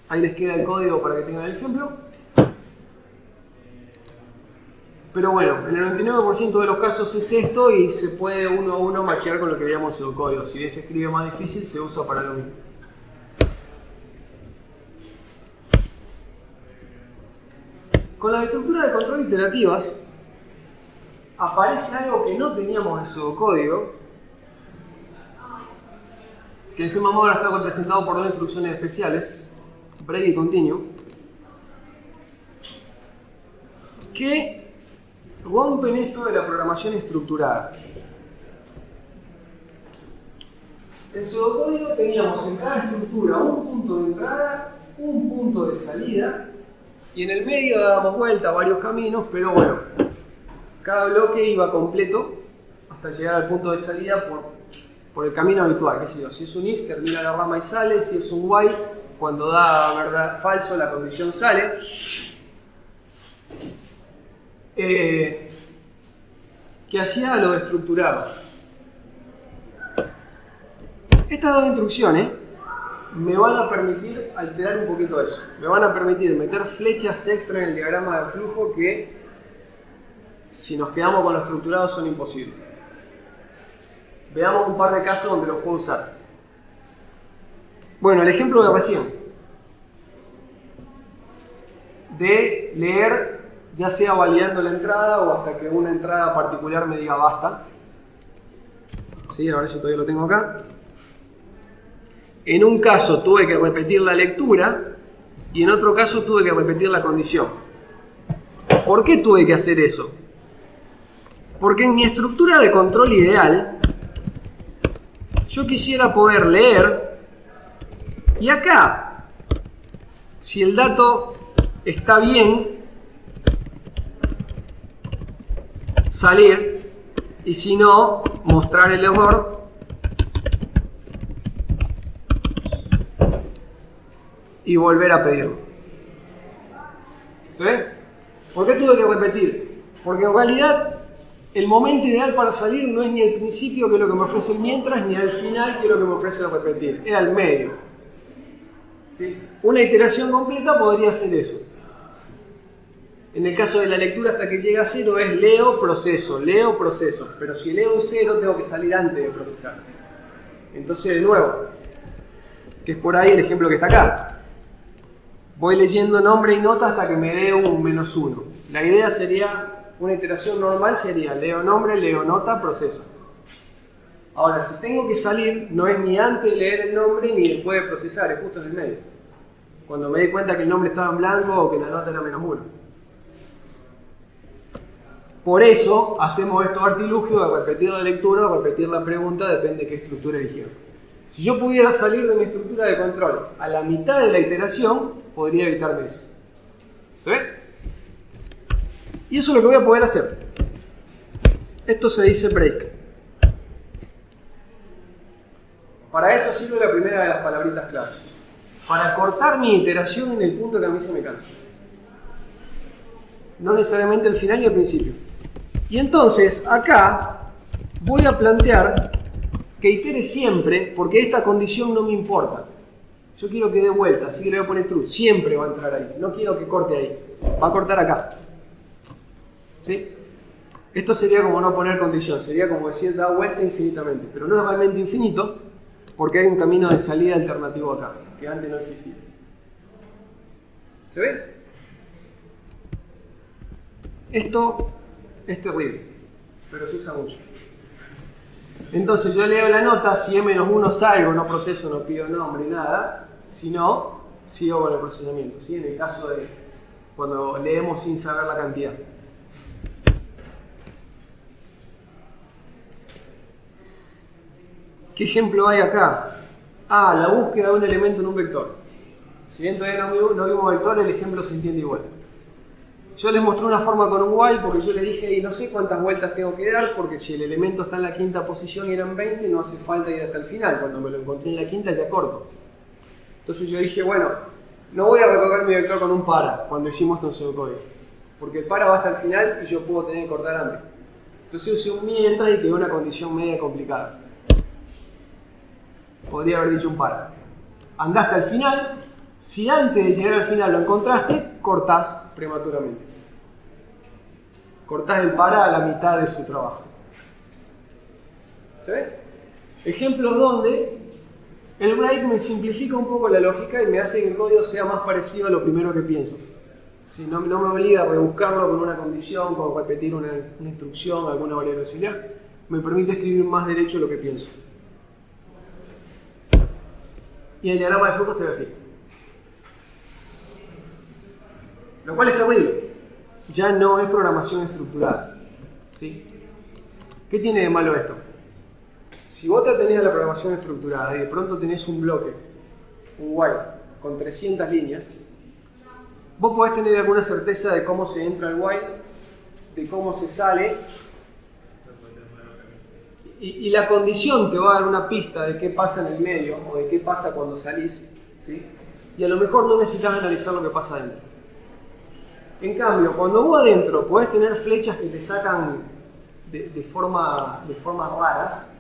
Ahí les queda el código para que tengan el ejemplo. Pero bueno, en el 99% de los casos es esto y se puede uno a uno machear con lo que veíamos en el código. Si se escribe más difícil, se usa para lo mismo. Con las estructuras de control iterativas aparece algo que no teníamos en pseudocódigo, que en C++ ahora está representado por dos instrucciones especiales, break y continue, que rompen esto de la programación estructurada. En pseudocódigo teníamos en cada estructura un punto de entrada, un punto de salida, y en el medio dábamos vuelta a varios caminos, pero bueno, cada bloque iba completo hasta llegar al punto de salida por el camino habitual, qué sé yo. Si es un if, termina la rama y sale. Si es un while, cuando da verdad falso, la condición sale. Que hacía lo de estructurado. Estas dos instrucciones me van a permitir alterar un poquito eso. Me van a permitir meter flechas extra en el diagrama de flujo que, si nos quedamos con lo estructurado, son imposibles. Veamos un par de casos donde los puedo usar. Bueno, el ejemplo de recién. De leer, ya sea validando la entrada o hasta que una entrada particular me diga basta. Sí, a ver si todavía lo tengo acá. En un caso tuve que repetir la lectura y en otro caso tuve que repetir la condición. ¿Por qué tuve que hacer eso? Porque en mi estructura de control ideal yo quisiera poder leer y acá, si el dato está bien, salir, y si no, mostrar el error y volver a pedirlo. ¿Se ve? ¿Por qué tuve que repetir? Porque en realidad el momento ideal para salir no es ni el principio, que es lo que me ofrece el mientras, ni al final, que es lo que me ofrece el repetir. Es al medio. ¿Sí? Una iteración completa podría ser eso. En el caso de la lectura, hasta que llega a 0 es leo, proceso. Pero si leo un 0, tengo que salir antes de procesar. Entonces, de nuevo, que es por ahí el ejemplo que está acá. Voy leyendo nombre y nota hasta que me dé un -1. La idea sería... Una iteración normal sería leo nombre, leo nota, proceso. Ahora, si tengo que salir, no es ni antes de leer el nombre ni después de procesar, es justo en el medio. Cuando me di cuenta que el nombre estaba en blanco o que la nota era -1. Por eso hacemos estos artilugios de repetir la lectura o repetir la pregunta, depende de qué estructura eligieron. Si yo pudiera salir de mi estructura de control a la mitad de la iteración, podría evitarme eso. ¿Se ve? Y eso es lo que voy a poder hacer. Esto se dice break. Para eso sirve la primera de las palabritas claves. Para cortar mi iteración en el punto que a mí se me canta. No necesariamente al final ni al principio. Y entonces, acá voy a plantear que itere siempre, porque esta condición no me importa. Yo quiero que dé vuelta, así que le voy a poner true. Siempre va a entrar ahí. No quiero que corte ahí. Va a cortar acá. ¿Sí? Esto sería como no poner condición, sería como decir da vuelta infinitamente, pero no es realmente infinito porque hay un camino de salida alternativo acá, que antes no existía. ¿Se ve? Esto es terrible, pero se usa mucho. Entonces yo leo la nota, si E-1 salgo, no proceso, no pido nombre, nada, si no, sigo con el procesamiento, ¿sí? En el caso de cuando leemos sin saber la cantidad. ¿Qué ejemplo hay acá? La búsqueda de un elemento en un vector. Si bien todavía no vimos vector, el ejemplo se entiende igual. Yo les mostré una forma con un while porque yo le dije, no sé cuántas vueltas tengo que dar, porque si el elemento está en la quinta posición y eran 20, no hace falta ir hasta el final. Cuando me lo encontré en la quinta ya corto. Entonces yo dije, bueno, no voy a recorrer mi vector con un para, cuando hicimos esto en pseudocódigo. Porque el para va hasta el final y yo puedo tener que cortar antes. Entonces usé un mientras y quedó una condición media complicada. Podría haber dicho un para. Andá hasta el final. Si antes de llegar al final lo encontraste, cortás prematuramente. Cortás el para a la mitad de su trabajo. ¿Se ve? Ejemplos donde el break me simplifica un poco la lógica y me hace que el código sea más parecido a lo primero que pienso. ¿Sí? No me obliga a rebuscarlo con una condición, con repetir una instrucción, alguna variable auxiliar. Me permite escribir más derecho lo que pienso. Y el diagrama de flujo se ve así. Lo cual es terrible. Ya no es programación estructurada. ¿Sí? ¿Qué tiene de malo esto? Si vos te atenés a la programación estructurada y de pronto tenés un bloque, un while, con 300 líneas, vos podés tener alguna certeza de cómo se entra al while, de cómo se sale, y la condición te va a dar una pista de qué pasa en el medio o de qué pasa cuando salís, ¿sí? Y a lo mejor no necesitas analizar lo que pasa adentro. En cambio, cuando vos adentro podés tener flechas que te sacan de formas raras,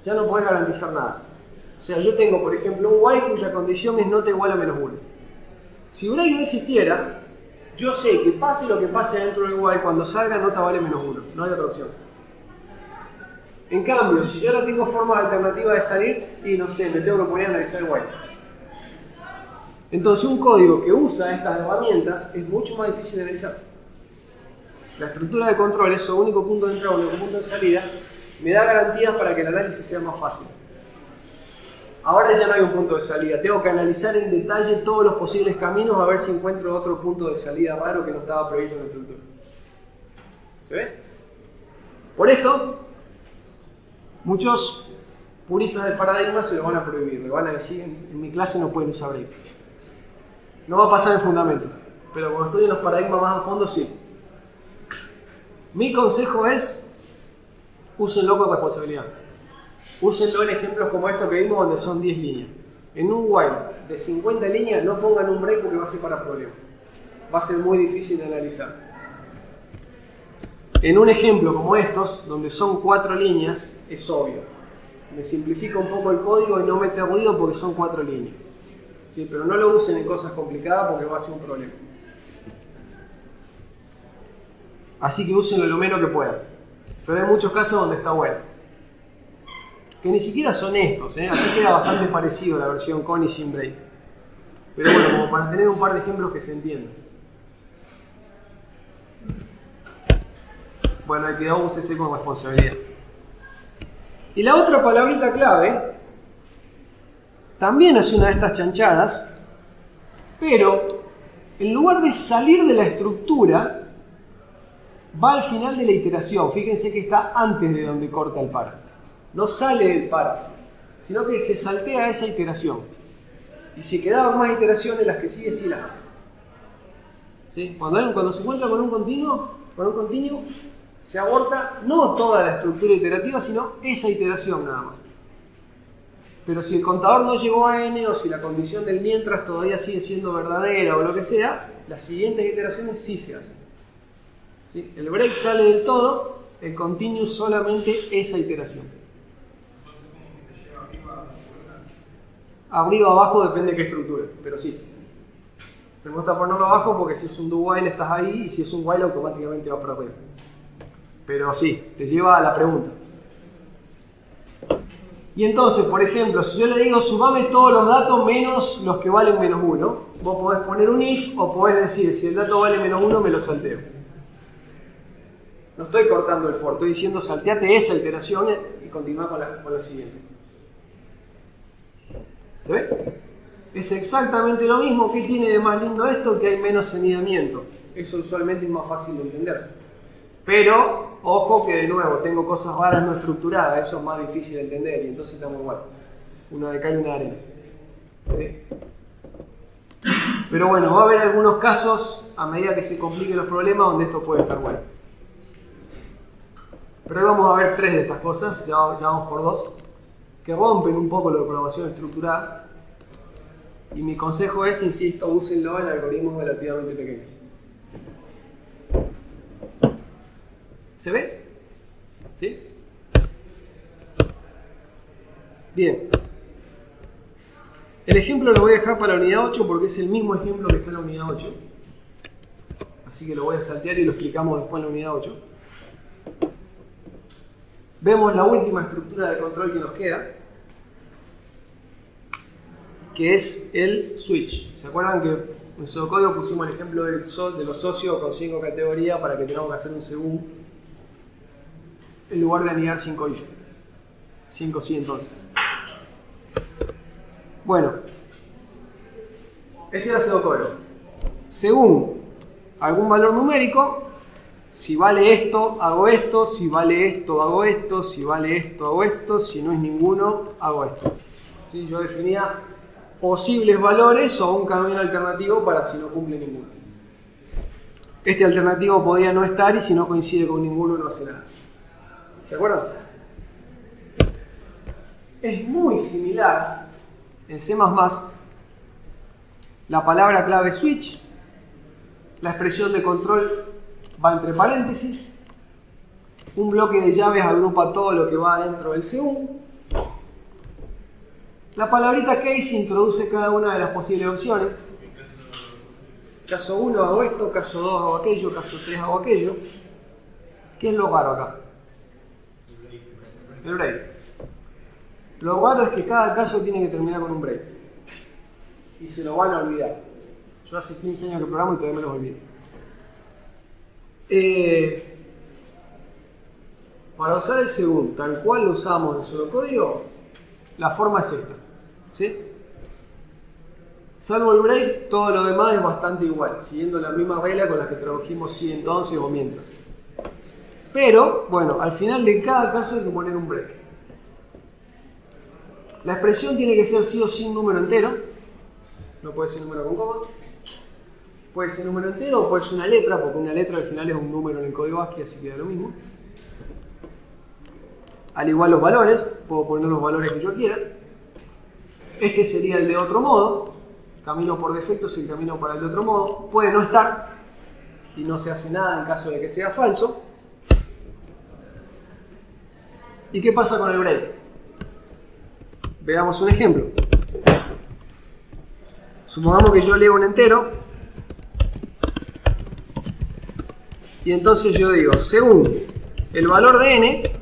ya no podés garantizar nada. O sea, yo tengo, por ejemplo, un while cuya condición es nota igual a -1. Si break no existiera, yo sé que pase lo que pase dentro del while, cuando salga nota vale -1. No hay otra opción. En cambio, si yo ahora tengo formas alternativas de salir, y no sé, me tengo que poner a analizar el while. Entonces, un código que usa estas herramientas es mucho más difícil de analizar. La estructura de control es su único punto de entrada, único punto de salida, me da garantías para que el análisis sea más fácil. Ahora ya no hay un punto de salida, tengo que analizar en detalle todos los posibles caminos a ver si encuentro otro punto de salida raro que no estaba previsto en la estructura. ¿Se ve? Por esto, muchos puristas del paradigma se lo van a prohibir, le van a decir, en mi clase no pueden usar break. No va a pasar en fundamento, pero cuando estudien los paradigmas más a fondo, sí. Mi consejo es, úsenlo con responsabilidad. Úsenlo en ejemplos como estos que vimos donde son 10 líneas. En un while de 50 líneas no pongan un break porque va a ser para problemas. Va a ser muy difícil de analizar. En un ejemplo como estos, donde son 4 líneas, es obvio. Me simplifica un poco el código y no mete ruido porque son 4 líneas. ¿Sí? Pero no lo usen en cosas complicadas porque va a ser un problema. Así que úsenlo lo menos que puedan. Pero hay muchos casos donde está bueno. Que ni siquiera son estos, ¿eh? Aquí queda bastante parecido la versión con y sin break. Pero bueno, como para tener un par de ejemplos que se entiendan. Bueno, ahí quedó, úsese con responsabilidad. Y la otra palabrita clave también es una de estas chanchadas, pero en lugar de salir de la estructura, va al final de la iteración. Fíjense que está antes de donde corta el par. No sale del par, sino que se saltea esa iteración. Y si quedaban más iteraciones, las que sigue sí las hace. ¿Sí? Cuando se encuentra con un continuo, se aborta no toda la estructura iterativa, sino esa iteración nada más. Pero si el contador no llegó a n, o si la condición del mientras todavía sigue siendo verdadera o lo que sea, las siguientes iteraciones sí se hacen. ¿Sí? El break sale del todo, el continuo solamente esa iteración. Arriba o abajo depende de qué estructura, pero sí. Me gusta ponerlo abajo porque si es un do while estás ahí y si es un while automáticamente va para arriba. Pero sí, te lleva a la pregunta. Y entonces, por ejemplo, si yo le digo sumame todos los datos menos los que valen -1, vos podés poner un if o podés decir si el dato vale -1 me lo salteo. No estoy cortando el for, estoy diciendo salteate esa iteración y continúa con la siguiente. ¿Se ve? Es exactamente lo mismo. ¿Qué tiene de más lindo esto? Que hay menos anidamiento. Eso usualmente es más fácil de entender. Pero, ojo que de nuevo, tengo cosas raras no estructuradas, eso es más difícil de entender y entonces estamos igual. Una de cal y una de arena. ¿Sí? Pero bueno, va a haber algunos casos, a medida que se compliquen los problemas, donde esto puede estar bueno. Pero hoy vamos a ver 3 de estas cosas, ya vamos por 2. Que rompen un poco lo de programación estructurada. Y mi consejo es, insisto, úsenlo en algoritmos relativamente pequeños. ¿Se ve? ¿Sí? Bien. El ejemplo lo voy a dejar para la unidad 8 porque es el mismo ejemplo que está en la unidad 8. Así que lo voy a saltear y lo explicamos después en la unidad 8. Vemos la última estructura de control que nos queda, que es el switch. ¿Se acuerdan que en pseudocódigo pusimos el ejemplo de los socios con 5 categorías para que tengamos que hacer un según en lugar de anidar 5 if? 5 sí entonces. Bueno, ese era pseudocódigo. Según algún valor numérico, si vale esto, hago esto, si vale esto, hago esto, si vale esto, hago esto, si no es ninguno, hago esto. ¿Sí? Yo definía posibles valores o un camino alternativo para si no cumple ninguno. Este alternativo podía no estar y si no coincide con ninguno no hace nada. ¿Se acuerdan? Es muy similar en C++, la palabra clave switch, la expresión de control va entre paréntesis, un bloque de llaves agrupa todo lo que va dentro del según, la palabrita case introduce cada una de las posibles opciones. Caso 1 hago esto, caso 2 hago aquello, caso 3 hago aquello. ¿Qué es lo raro acá? El break. Lo raro es que cada caso tiene que terminar con un break. Y se lo van a olvidar. Yo hace 15 años que programo y todavía me los olvido. Para usar el según tal cual lo usamos en pseudocódigo, la forma es esta. ¿Sí? Salvo el break, todo lo demás es bastante igual, siguiendo la misma regla con la que tradujimos sí, entonces o mientras. Pero, bueno, al final de cada caso hay que poner un break. La expresión tiene que ser sí o sí un número entero, no puede ser número con coma. Puede ser número entero o puede ser una letra, porque una letra al final es un número en el código ASCII, así que da lo mismo. Al igual los valores, puedo poner los valores que yo quiera. Este sería el de otro modo. Camino por defecto es el camino para el de otro modo. Puede no estar y no se hace nada en caso de que sea falso. ¿Y qué pasa con el break? Veamos un ejemplo. Supongamos que yo leo un entero y entonces yo digo, según el valor de n,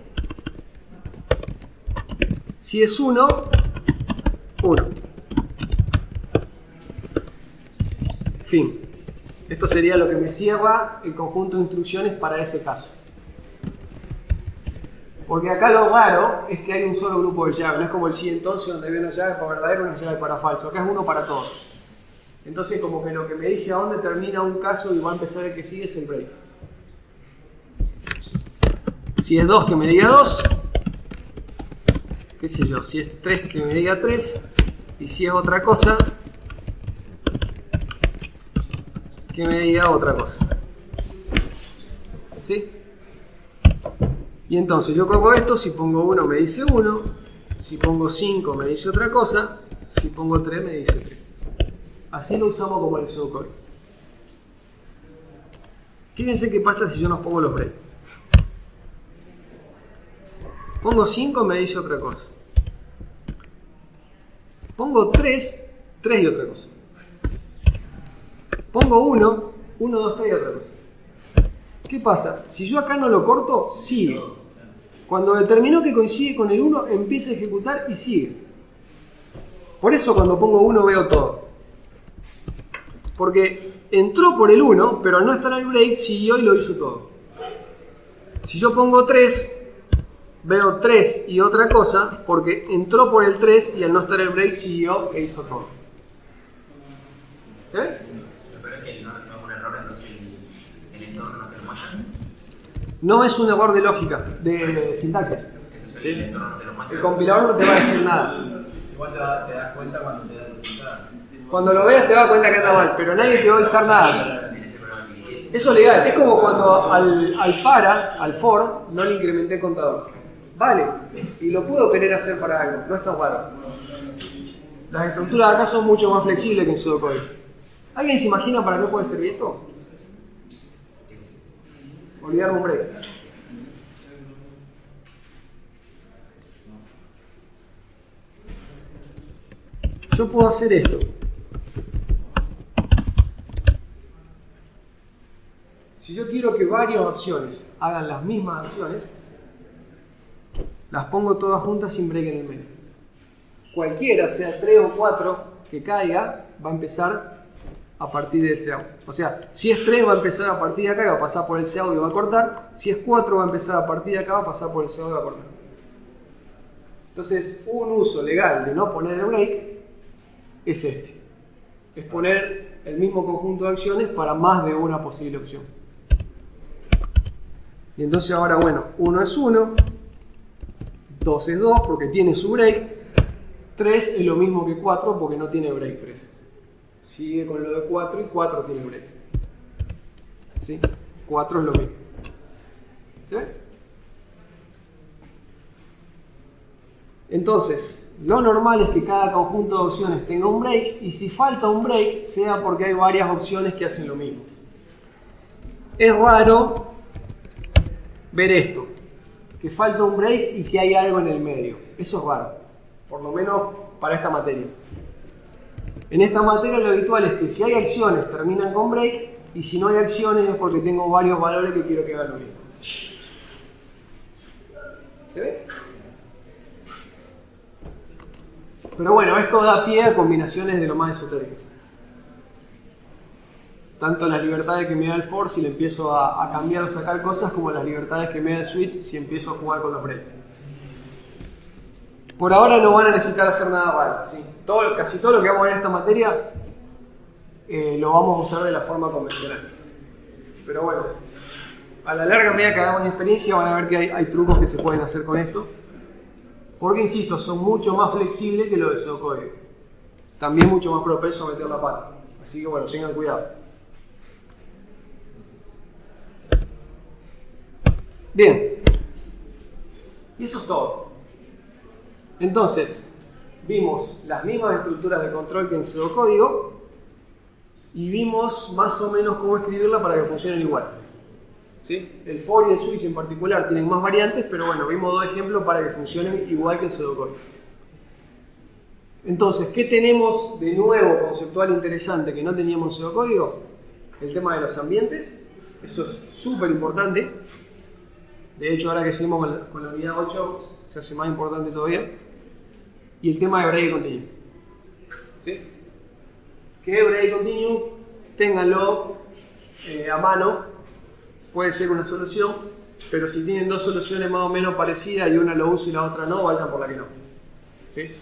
si es 1, 1. Fin. Esto sería lo que me cierra el conjunto de instrucciones para ese caso. Porque acá lo raro es que hay un solo grupo de llaves. No es como el sí entonces, donde había una llave para verdadero y una llave para falso. Acá es uno para todos. Entonces como que lo que me dice a dónde termina un caso y va a empezar el que sigue es el break. Si es 2, que me diga 2. Qué sé yo, si es 3, que me diga 3. Y si es otra cosa, que me diga otra cosa. ¿Sí? Y entonces yo cojo esto, si pongo 1 me dice 1, si pongo 5 me dice otra cosa, si pongo 3 me dice 3. Así lo usamos como el pseudocódigo. Fíjense qué pasa si yo no pongo los breaks. Pongo 5 me dice otra cosa. Pongo 3, 3 y otra cosa. Pongo 1, 1, 2, 3 y otra cosa. ¿Qué pasa? Si yo acá no lo corto, sigue. Cuando determinó que coincide con el 1, empieza a ejecutar y sigue. Por eso cuando pongo 1 veo todo. Porque entró por el 1, pero al no estar en el break, siguió y lo hizo todo. Si yo pongo 3, veo 3 y otra cosa, porque entró por el 3 y al no estar en el break, siguió e hizo todo. ¿Sí? Pero es que no es un error, entonces el entorno no te lo muestra. No es un error de lógica, de sintaxis. Entonces el entorno no te lo muestra. El compilador no te va a decir nada. Igual te das cuenta cuando te da el resultado. Cuando lo veas te das cuenta que anda mal, pero nadie te va a avisar nada. Eso es legal, es como cuando al for, no le incrementé el contador. Vale, y lo puedo querer hacer para algo, no es tan raro. Las estructuras de acá son mucho más flexibles que en pseudocódigo. ¿Alguien se imagina para qué puede servir esto? Olvidar un break. Yo puedo hacer esto. Si yo quiero que varias opciones hagan las mismas acciones, las pongo todas juntas sin break en el medio. Cualquiera, sea 3 o 4, que caiga va a empezar a partir del CAU. O sea, si es 3 va a empezar a partir de acá y va a pasar por el CAU y va a cortar. Si es 4 va a empezar a partir de acá, va a pasar por el CAU y va a cortar. Entonces, un uso legal de no poner el break es este. Es poner el mismo conjunto de acciones para más de una posible opción. Y entonces ahora, bueno, 1 es 1, 2 es 2 porque tiene su break, 3 es lo mismo que 4 porque no tiene break 3. Sigue con lo de 4 y 4 tiene break. ¿Sí? 4 es lo mismo. ¿Sí? Entonces, lo normal es que cada conjunto de opciones tenga un break y si falta un break sea porque hay varias opciones que hacen lo mismo. Es raro ver esto, que falta un break y que hay algo en el medio. Eso es raro, por lo menos para esta materia. En esta materia lo habitual es que si hay acciones terminan con break y si no hay acciones es porque tengo varios valores que quiero que hagan lo mismo. ¿Se ve? Pero bueno, esto da pie a combinaciones de lo más esotéricas. Tanto las libertades que me da el for si le empiezo a cambiar o sacar cosas, como las libertades que me da el switch si empiezo a jugar con los breaks. Por ahora no van a necesitar hacer nada raro, ¿sí? Casi todo lo que vamos a ver en esta materia lo vamos a usar de la forma convencional. Pero bueno, a la larga medida que hagamos experiencia van a ver que hay trucos que se pueden hacer con esto. Porque, insisto, son mucho más flexibles que los de pseudocódigo. También mucho más propensos a meter la pata. Así que bueno, tengan cuidado. Bien. Y eso es todo. Entonces, vimos las mismas estructuras de control que en pseudocódigo y vimos más o menos cómo escribirla para que funcionen igual. ¿Sí? El for y el switch en particular tienen más variantes, pero bueno, vimos dos ejemplos para que funcionen igual que en pseudocódigo. Entonces, ¿qué tenemos de nuevo conceptual interesante que no teníamos en pseudocódigo? El tema de los ambientes. Eso es súper importante. De hecho, ahora que seguimos con la unidad 8, se hace más importante todavía. Y el tema de break continuo. ¿Sí? Que break continuo, ténganlo a mano. Puede ser una solución, pero si tienen dos soluciones más o menos parecidas y una lo usa y la otra no, vayan por la que no. ¿Sí?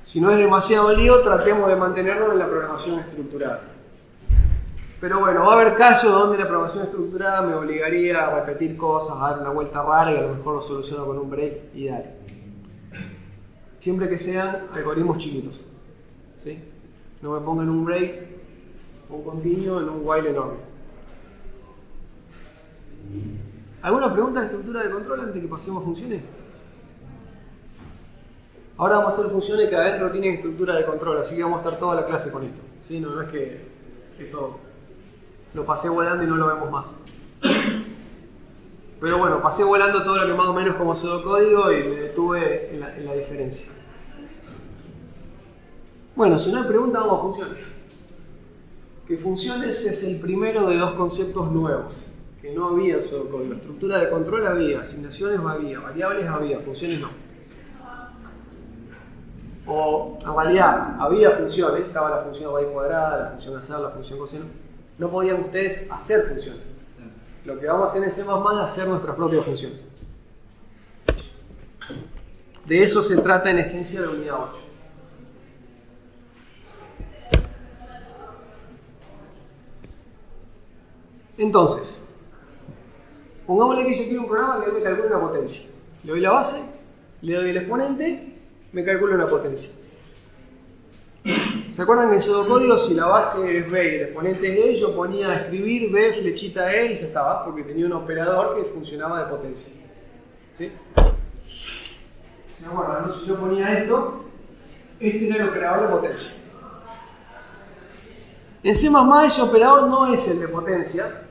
Si no es demasiado lío, tratemos de mantenernos en la programación estructurada. Pero bueno, va a haber casos donde la programación estructurada me obligaría a repetir cosas, a dar una vuelta rara y a lo mejor lo soluciono con un break y dale. Siempre que sean algoritmos chiquitos. ¿Sí? No me pongan un break, un continuo en un while enorme. ¿Alguna pregunta de estructura de control antes de que pasemos a funciones? Ahora vamos a hacer funciones que adentro tienen estructura de control, así que vamos a estar toda la clase con esto. ¿Sí? No es que esto lo pasé volando y no lo vemos más. Pero bueno, pasé volando todo lo que más o menos como pseudocódigo y me detuve en la diferencia. Bueno, si no hay pregunta, vamos a funciones. Que funciones es el primero de dos conceptos nuevos que no había en pseudocódigo. Estructura de control había, asignaciones había, variables había, funciones no. O en realidad había funciones, estaba la función raíz cuadrada, la función hacer, la función coseno. No podían ustedes hacer funciones. Lo que vamos a hacer en C++ es hacer nuestras propias funciones. De eso se trata en esencia la unidad 8. Entonces, pongámosle que yo quiero un programa que me calcule una potencia. Le doy la base, le doy el exponente, me calcula una potencia. ¿Se acuerdan que en pseudocódigo si la base es B y el exponente es E, yo ponía escribir B, flechita E y ya estaba, porque tenía un operador que funcionaba de potencia? ¿Sí? ¿Se acuerdan? Entonces yo ponía esto, este era el operador de potencia. En C++ ese operador no es el de potencia,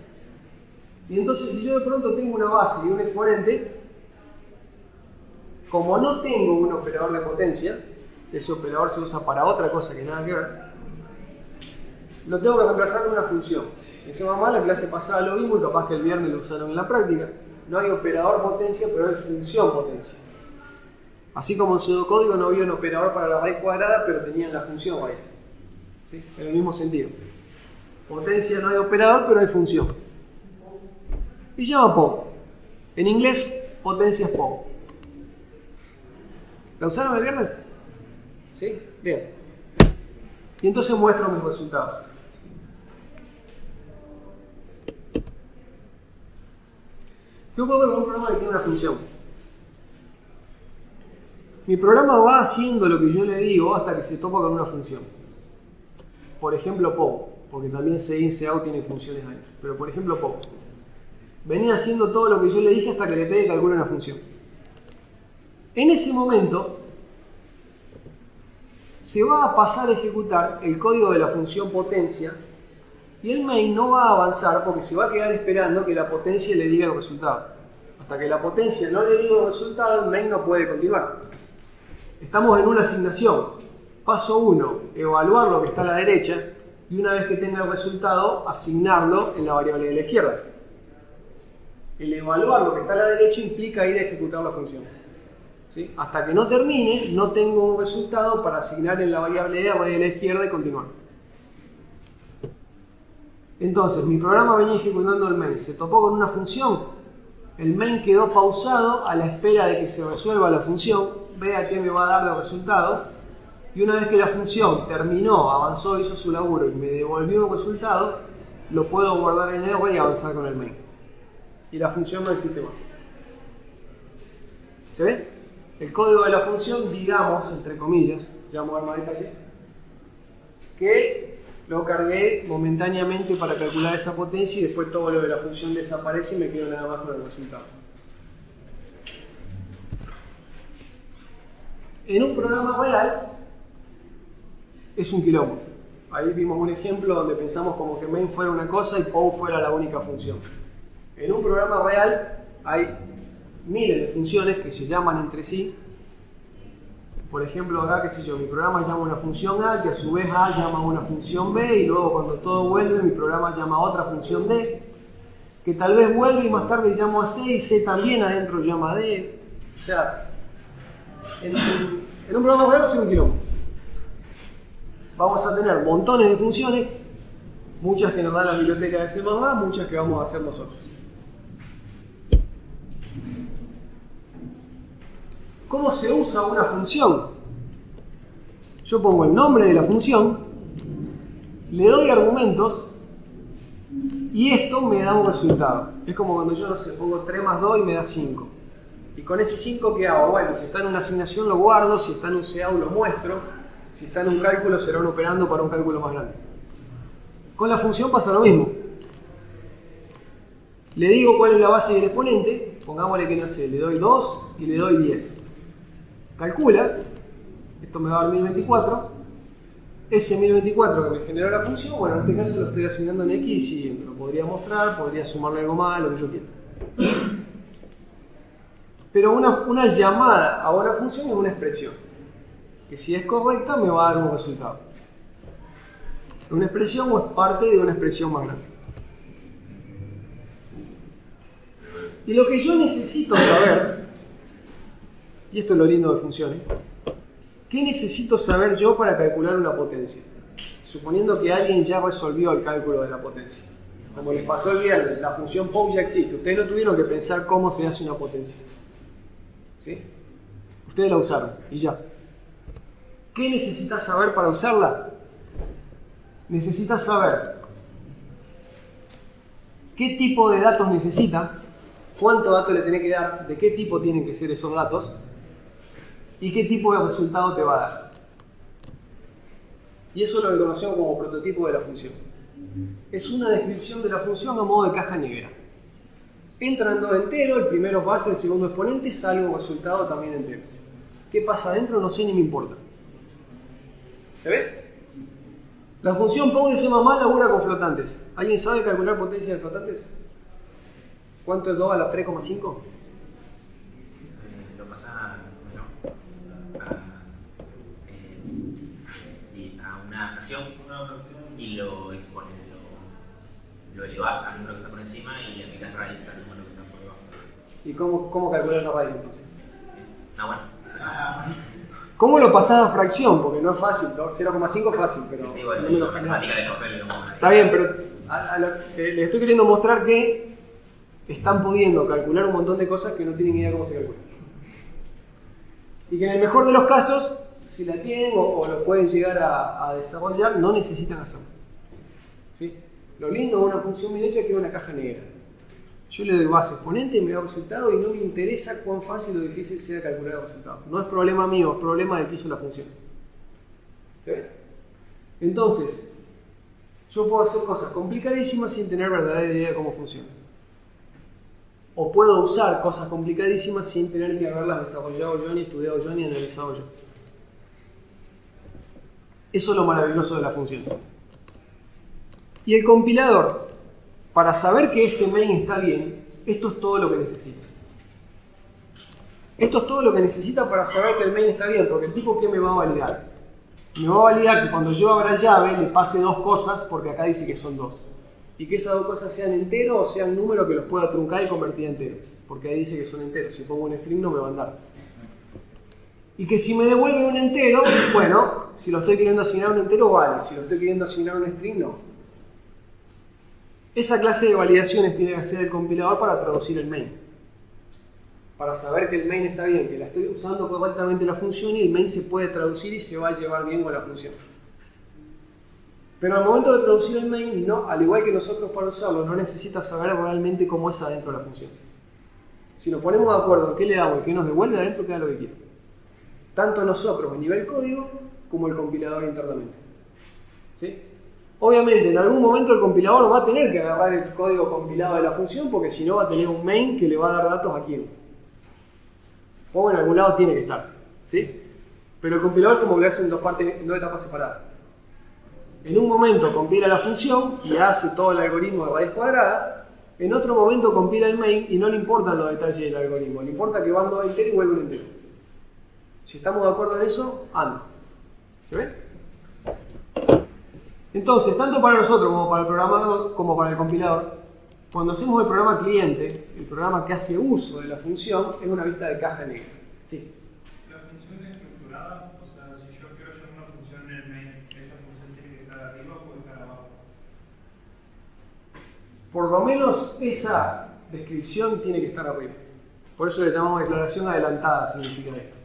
y entonces si yo de pronto tengo una base y un exponente, como no tengo un operador de potencia, ese operador se usa para otra cosa que nada que ver, lo tengo que reemplazar con una función. En C++ la clase pasada lo mismo y capaz que el viernes lo usaron en la práctica. No hay operador potencia, pero hay función potencia. Así como en pseudocódigo no había un operador para la raíz cuadrada, pero tenían la función raíz. ¿Sí? En el mismo sentido. Potencia no hay operador, pero hay función. Y se llama POW. En inglés, potencia es POW. ¿La usaron el viernes? ¿Sí? Bien. Y entonces muestro mis resultados. ¿Qué ocurre con un programa que tiene una función? Mi programa va haciendo lo que yo le digo hasta que se topa con una función. Por ejemplo, POW, porque también CIN, COUT tiene funciones ahí. Pero por ejemplo, POW. Venía haciendo todo lo que yo le dije hasta que le pegue calcular una función. En ese momento, se va a pasar a ejecutar el código de la función potencia y el main no va a avanzar porque se va a quedar esperando que la potencia le diga el resultado. Hasta que la potencia no le diga el resultado, el main no puede continuar. Estamos en una asignación. Paso 1, evaluar lo que está a la derecha y una vez que tenga el resultado, asignarlo en la variable de la izquierda. El evaluar lo que está a la derecha implica ir a ejecutar la función. ¿Sí? Hasta que no termine, no tengo un resultado para asignar en la variable R de la izquierda y continuar. Entonces, mi programa venía ejecutando el main. Se topó con una función. El main quedó pausado a la espera de que se resuelva la función. Vea qué me va a dar de resultado. Y una vez que la función terminó, avanzó, hizo su laburo y me devolvió un resultado, lo puedo guardar en R y avanzar con el main. Y la función no existe más. ¿Se ve? El código de la función, digamos, entre comillas, ya vamos a ver más detalle, que lo cargué momentáneamente para calcular esa potencia y después todo lo de la función desaparece y me quedo nada más con el resultado. En un programa real es un quilombo. Ahí vimos un ejemplo donde pensamos como que main fuera una cosa y POW fuera la única función. En un programa real hay miles de funciones que se llaman entre sí. Por ejemplo, acá, qué sé yo, mi programa llama una función A, que a su vez A llama una función B, y luego cuando todo vuelve, mi programa llama a otra función D, que tal vez vuelve y más tarde llamo a C, y C también adentro llama a D. O sea, en un programa real es un quilombo. Vamos a tener montones de funciones, muchas que nos da la biblioteca de C++, muchas que vamos a hacer nosotros. ¿Cómo se usa una función? Yo pongo el nombre de la función, le doy argumentos y esto me da un resultado. Es como cuando yo, no sé, pongo 3 más 2 y me da 5. Y con ese 5, ¿qué hago? Bueno, si está en una asignación lo guardo, si está en un CAU lo muestro, si está en un cálculo será un operando para un cálculo más grande. Con la función pasa lo mismo. Le digo cuál es la base del exponente, pongámosle que no sé, le doy 2 y le doy 10. Calcula, esto me va a dar 1024, ese 1024 que me generó la función, bueno, en este caso lo estoy asignando en X y lo podría mostrar, podría sumarle algo más, lo que yo quiera. Pero una llamada a una función es una expresión, que si es correcta me va a dar un resultado. Una expresión o es parte de una expresión más grande. Y lo que yo necesito saber, y esto es lo lindo de funciones, ¿qué necesito saber yo para calcular una potencia? Suponiendo que alguien ya resolvió el cálculo de la potencia. Como les pasó el viernes, la función POW ya existe. Ustedes no tuvieron que pensar cómo se hace una potencia. ¿Sí? Ustedes la usaron y ya. ¿Qué necesitas saber para usarla? Necesitas saber qué tipo de datos necesita, cuánto datos le tenés que dar, de qué tipo tienen que ser esos datos y qué tipo de resultado te va a dar. Y eso es lo que conocemos como prototipo de la función. Es una descripción de la función a modo de caja negra. Entran dos enteros, el primero es base, el segundo exponente, sale un resultado también entero. ¿Qué pasa adentro? No sé ni me importa. ¿Se ve? La función POW de C++ labura con flotantes. ¿Alguien sabe calcular potencia de flotantes? ¿Cuánto es 2 a la 3,5? Lo pasa a una fracción y lo expones, lo elevas al número que está por encima y le aplicas raíz al número que está por debajo. ¿Y cómo calcular la raíz entonces? Bueno, ¿Cómo lo pasás a fracción? Porque no es fácil, ¿no? 0,5 es fácil, pero Digo, no me lo la matemática de papel, ¿no? Está bien, pero les estoy queriendo mostrar que están pudiendo calcular un montón de cosas que no tienen idea cómo se calculan. Y que en el mejor de los casos, si la tienen o lo pueden llegar a desarrollar, no necesitan hacerlo. ¿Sí? Lo lindo de una función bien hecha es que es una caja negra. Yo le doy base exponente, me da resultado y no me interesa cuán fácil o difícil sea calcular el resultado. No es problema mío, es problema del que hizo la función. ¿Sí? Entonces, yo puedo hacer cosas complicadísimas sin tener verdadera idea de cómo funciona. O puedo usar cosas complicadísimas sin tener que haberlas desarrollado yo, ni estudiado yo, ni analizado yo. Eso es lo maravilloso de la función. Y el compilador, para saber que este main está bien, esto es todo lo que necesita. Esto es todo lo que necesita para saber que el main está bien, porque el tipo, ¿qué me va a validar? Me va a validar que cuando yo abra llave le pase dos cosas, porque acá dice que son dos. Y que esas dos cosas sean enteros o sean números que los pueda truncar y convertir a enteros. Porque ahí dice que son enteros. Si pongo un string no me va a andar. Y que si me devuelve un entero, bueno, si lo estoy queriendo asignar a un entero, vale. Si lo estoy queriendo asignar a un string, no. Esa clase de validaciones tiene que hacer el compilador para traducir el main. Para saber que el main está bien, que la estoy usando correctamente la función y el main se puede traducir y se va a llevar bien con la función. Pero al momento de traducir el main, no, al igual que nosotros para usarlo, no necesita saber realmente cómo es adentro de la función. Si nos ponemos de acuerdo en qué le damos y qué nos devuelve, adentro queda lo que quiera. Tanto nosotros a nivel código como el compilador internamente. ¿Sí? Obviamente, en algún momento el compilador va a tener que agarrar el código compilado de la función porque si no va a tener un main que le va a dar datos a quién. O en algún lado tiene que estar. ¿Sí? Pero el compilador como que lo hace en dos etapas separadas. En un momento compila la función y hace todo el algoritmo de raíz cuadrada. En otro momento compila el main y no le importan los detalles del algoritmo. Le importa que van dos enteros y vuelve un entero. Si estamos de acuerdo en eso, anda. ¿Se ve? Entonces, tanto para nosotros como para el programador, como para el compilador, cuando hacemos el programa cliente, el programa que hace uso de la función, es una vista de caja negra. ¿Sí? La función estructurada, o sea, si yo quiero llamar una función en el main, ¿esa función tiene que estar arriba o estar abajo? Por lo menos esa descripción tiene que estar arriba. Por eso le llamamos declaración adelantada, significa esto.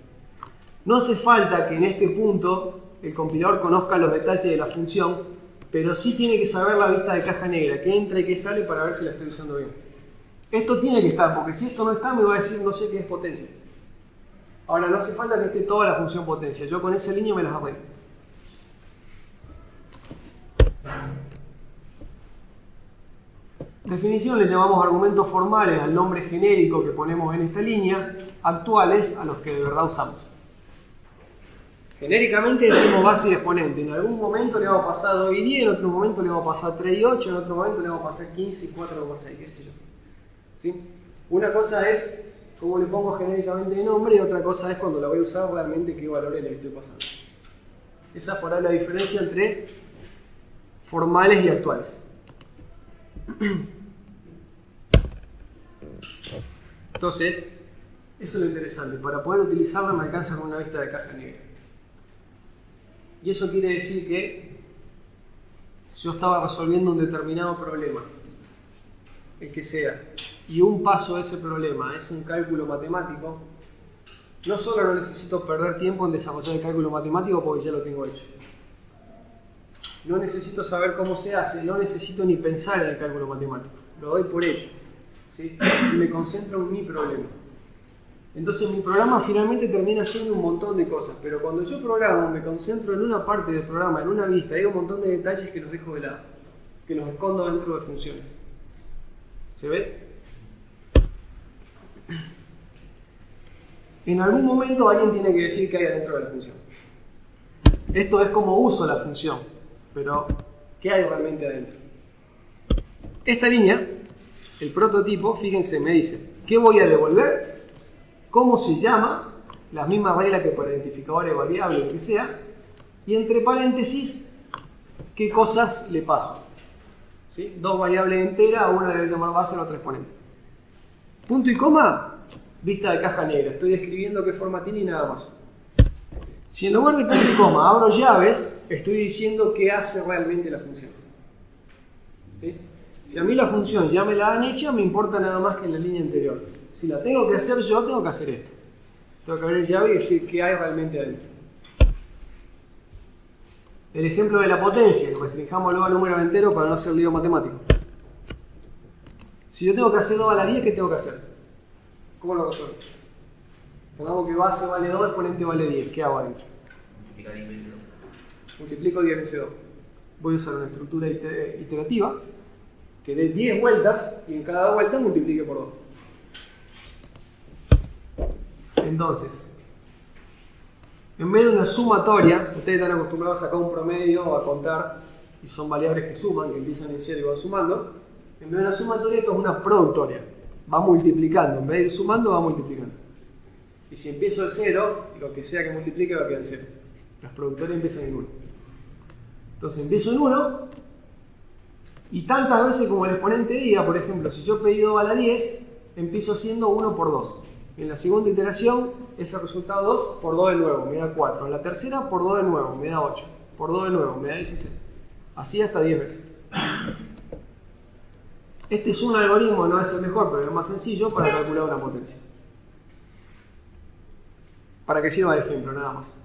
No hace falta que en este punto el compilador conozca los detalles de la función, pero sí tiene que saber la vista de caja negra, que entra y que sale para ver si la estoy usando bien. Esto tiene que estar, porque si esto no está me va a decir no sé qué es potencia. Ahora no hace falta que esté toda la función potencia, yo con esa línea me las arreglo. Definición le llamamos argumentos formales al nombre genérico que ponemos en esta línea, actuales a los que de verdad usamos. Genéricamente decimos base y exponente. En algún momento le vamos a pasar 2 y 10, en otro momento le vamos a pasar 3 y 8, en otro momento le vamos a pasar 15 y 4,6, qué sé yo. ¿Sí? Una cosa es cómo le pongo genéricamente de nombre y otra cosa es cuando la voy a usar realmente qué valores le estoy pasando. Esa es por ahí la diferencia entre formales y actuales. Entonces, eso es lo interesante. Para poder utilizarla me alcanza con una vista de caja negra. Y eso quiere decir que si yo estaba resolviendo un determinado problema, el que sea, y un paso de ese problema es un cálculo matemático, no solo no necesito perder tiempo en desarrollar el cálculo matemático porque ya lo tengo hecho. No necesito saber cómo se hace, no necesito ni pensar en el cálculo matemático. Lo doy por hecho. ¿Sí? Y me concentro en mi problema. Entonces mi programa finalmente termina siendo un montón de cosas, pero cuando yo programo me concentro en una parte del programa, en una vista, hay un montón de detalles que los dejo de lado, que los escondo dentro de funciones. ¿Se ve? En algún momento alguien tiene que decir qué hay adentro de la función. Esto es como uso la función, pero ¿qué hay realmente adentro? Esta línea, el prototipo, fíjense, me dice ¿qué voy a devolver? ¿Cómo se llama? Las mismas reglas que para identificadores variables, lo que sea. Y entre paréntesis, ¿qué cosas le paso? ¿Sí? Dos variables enteras, una debe llamar base, la otra exponente. Punto y coma, vista de caja negra. Estoy describiendo qué forma tiene y nada más. Si en lugar de punto y coma abro llaves, estoy diciendo qué hace realmente la función. ¿Sí? Si a mí la función ya me la han hecha, me importa nada más que en la línea anterior. Si la tengo que hacer yo, tengo que hacer esto. Tengo que abrir llave y decir qué hay realmente adentro. El ejemplo de la potencia, restringámoslo a número entero para no hacer lío matemático. Si yo tengo que hacer 2 a la 10, ¿qué tengo que hacer? ¿Cómo lo resuelvo? Pongamos que base vale 2, exponente vale 10. ¿Qué hago adentro? Multiplica 10 veces 2. Multiplico 10 veces 2. Voy a usar una estructura iterativa que dé 10 vueltas y en cada vuelta multiplique por 2. Entonces, en vez de una sumatoria, ustedes están acostumbrados a sacar un promedio o a contar, y son variables que suman, que empiezan en 0 y van sumando. En vez de una sumatoria, esto es una productoria. Va multiplicando, en vez de ir sumando, va multiplicando. Y si empiezo de 0, lo que sea que multiplique va a quedar en 0. Las productorias empiezan en 1. Entonces empiezo en 1, y tantas veces como el exponente diga, por ejemplo, si yo pedí 2 a la 10, empiezo haciendo 1 por 2. En la segunda iteración, ese resultado 2 por 2 de nuevo, me da 4. En la tercera, por 2 de nuevo, me da 8. Por 2 de nuevo, me da 16. Así hasta 10 veces. Este es un algoritmo, no es el mejor, pero es el más sencillo para calcular una potencia. Para que sirva de ejemplo, nada más.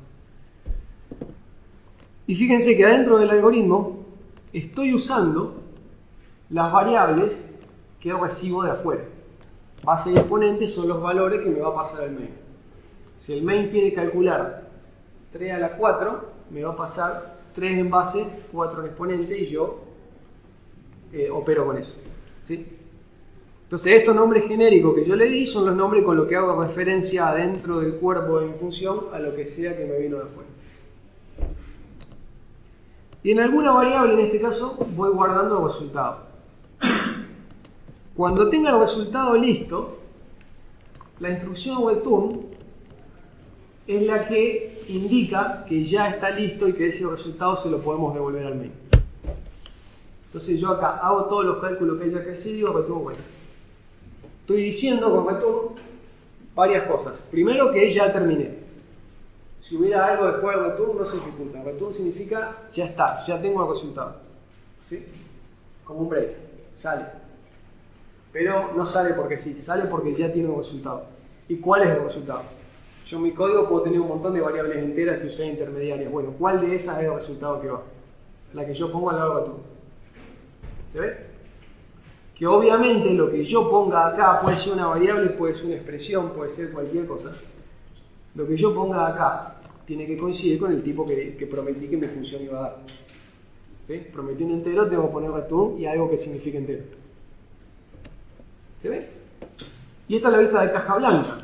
Y fíjense que adentro del algoritmo estoy usando las variables que recibo de afuera. Base y exponente son los valores que me va a pasar el main. Si el main quiere calcular 3 a la 4, me va a pasar 3 en base, 4 en exponente y yo opero con eso. ¿Sí? Entonces estos nombres genéricos que yo le di son los nombres con los que hago referencia adentro del cuerpo en función a lo que sea que me vino de afuera. Y en alguna variable, en este caso, voy guardando el resultado. Cuando tenga el resultado listo, la instrucción return es la que indica que ya está listo y que ese resultado se lo podemos devolver al main. Entonces yo acá hago todos los cálculos que haya que hacer y digo return res. Estoy diciendo con return varias cosas. Primero que ya terminé. Si hubiera algo después del return no se dificulta. Return significa ya está, ya tengo el resultado. ¿Sí? Como un break. Sale. Pero no sale porque sí, sale porque ya tiene un resultado. ¿Y cuál es el resultado? Yo en mi código puedo tener un montón de variables enteras que usé intermediarias. Bueno, ¿cuál de esas es el resultado que va? La que yo pongo al lado del return. ¿Se ve? Que obviamente lo que yo ponga acá puede ser una variable, puede ser una expresión, puede ser cualquier cosa. Lo que yo ponga acá tiene que coincidir con el tipo que prometí que mi función iba a dar. ¿Sí? Prometí un entero, tengo que poner return y algo que signifique entero. ¿Se ve? Y esta es la vista de caja blanca.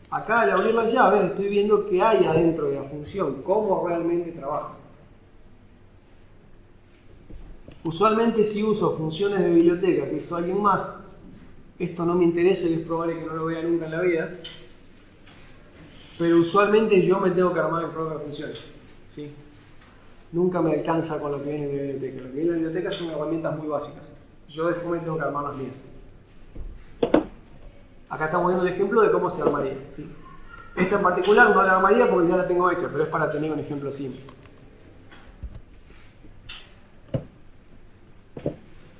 Acá al abrir las llaves estoy viendo qué hay adentro de la función, cómo realmente trabaja. Usualmente si uso funciones de biblioteca que hizo alguien más, esto no me interesa y es probable que no lo vea nunca en la vida, pero usualmente yo me tengo que armar mis propias funciones. ¿Sí? Nunca me alcanza con lo que viene de la biblioteca. Lo que viene de la biblioteca son herramientas muy básicas. Yo después me tengo que armar las mías. Acá estamos viendo el ejemplo de cómo se armaría. ¿Sí? Esta en particular no la armaría porque ya la tengo hecha, pero es para tener un ejemplo simple.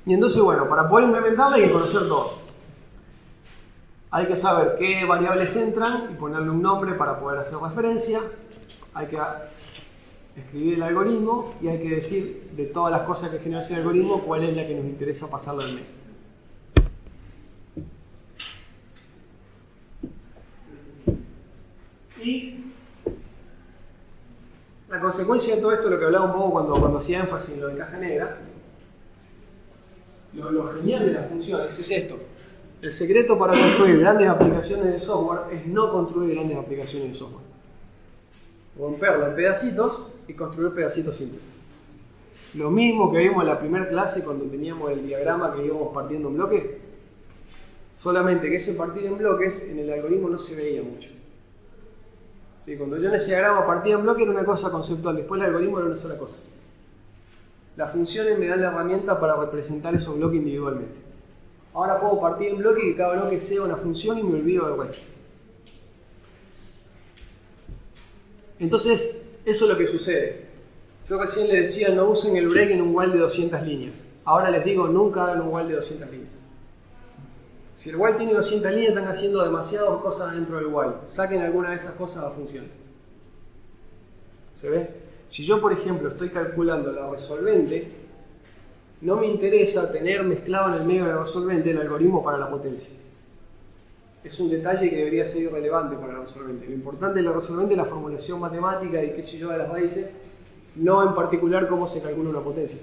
Y entonces, bueno, para poder implementarla hay que conocer todo. Hay que saber qué variables entran y ponerle un nombre para poder hacer referencia. Hay que escribir el algoritmo y hay que decir de todas las cosas que genera ese algoritmo cuál es la que nos interesa pasarle al main. Y la consecuencia de todo esto, lo que hablaba un poco cuando hacía énfasis en lo de caja negra, lo genial de las funciones es esto. El secreto para construir grandes aplicaciones de software es no construir grandes aplicaciones de software. Romperlo en pedacitos y construir pedacitos simples. Lo mismo que vimos en la primera clase cuando teníamos el diagrama que íbamos partiendo en bloques, solamente que ese partir en bloques en el algoritmo no se veía mucho. ¿Sí? Cuando yo en ese diagrama partía en bloque era una cosa conceptual, después el algoritmo era una sola cosa. Las funciones me dan la herramienta para representar esos bloques individualmente. Ahora puedo partir en bloque y que cada bloque sea una función y me olvido del resto. Entonces, eso es lo que sucede. Yo recién les decía, no usen el break en un while de 200 líneas. Ahora les digo, nunca hagan un while de 200 líneas. Si el while tiene 200 líneas, están haciendo demasiadas cosas dentro del while. Saquen alguna de esas cosas a funciones. ¿Se ve? Si yo, por ejemplo, estoy calculando la resolvente, no me interesa tener mezclado en el medio de la resolvente el algoritmo para la potencia. Es un detalle que debería ser irrelevante para la resolvente. Lo importante de la resolvente es la formulación matemática y qué sé yo de las raíces, no en particular cómo se calcula una potencia.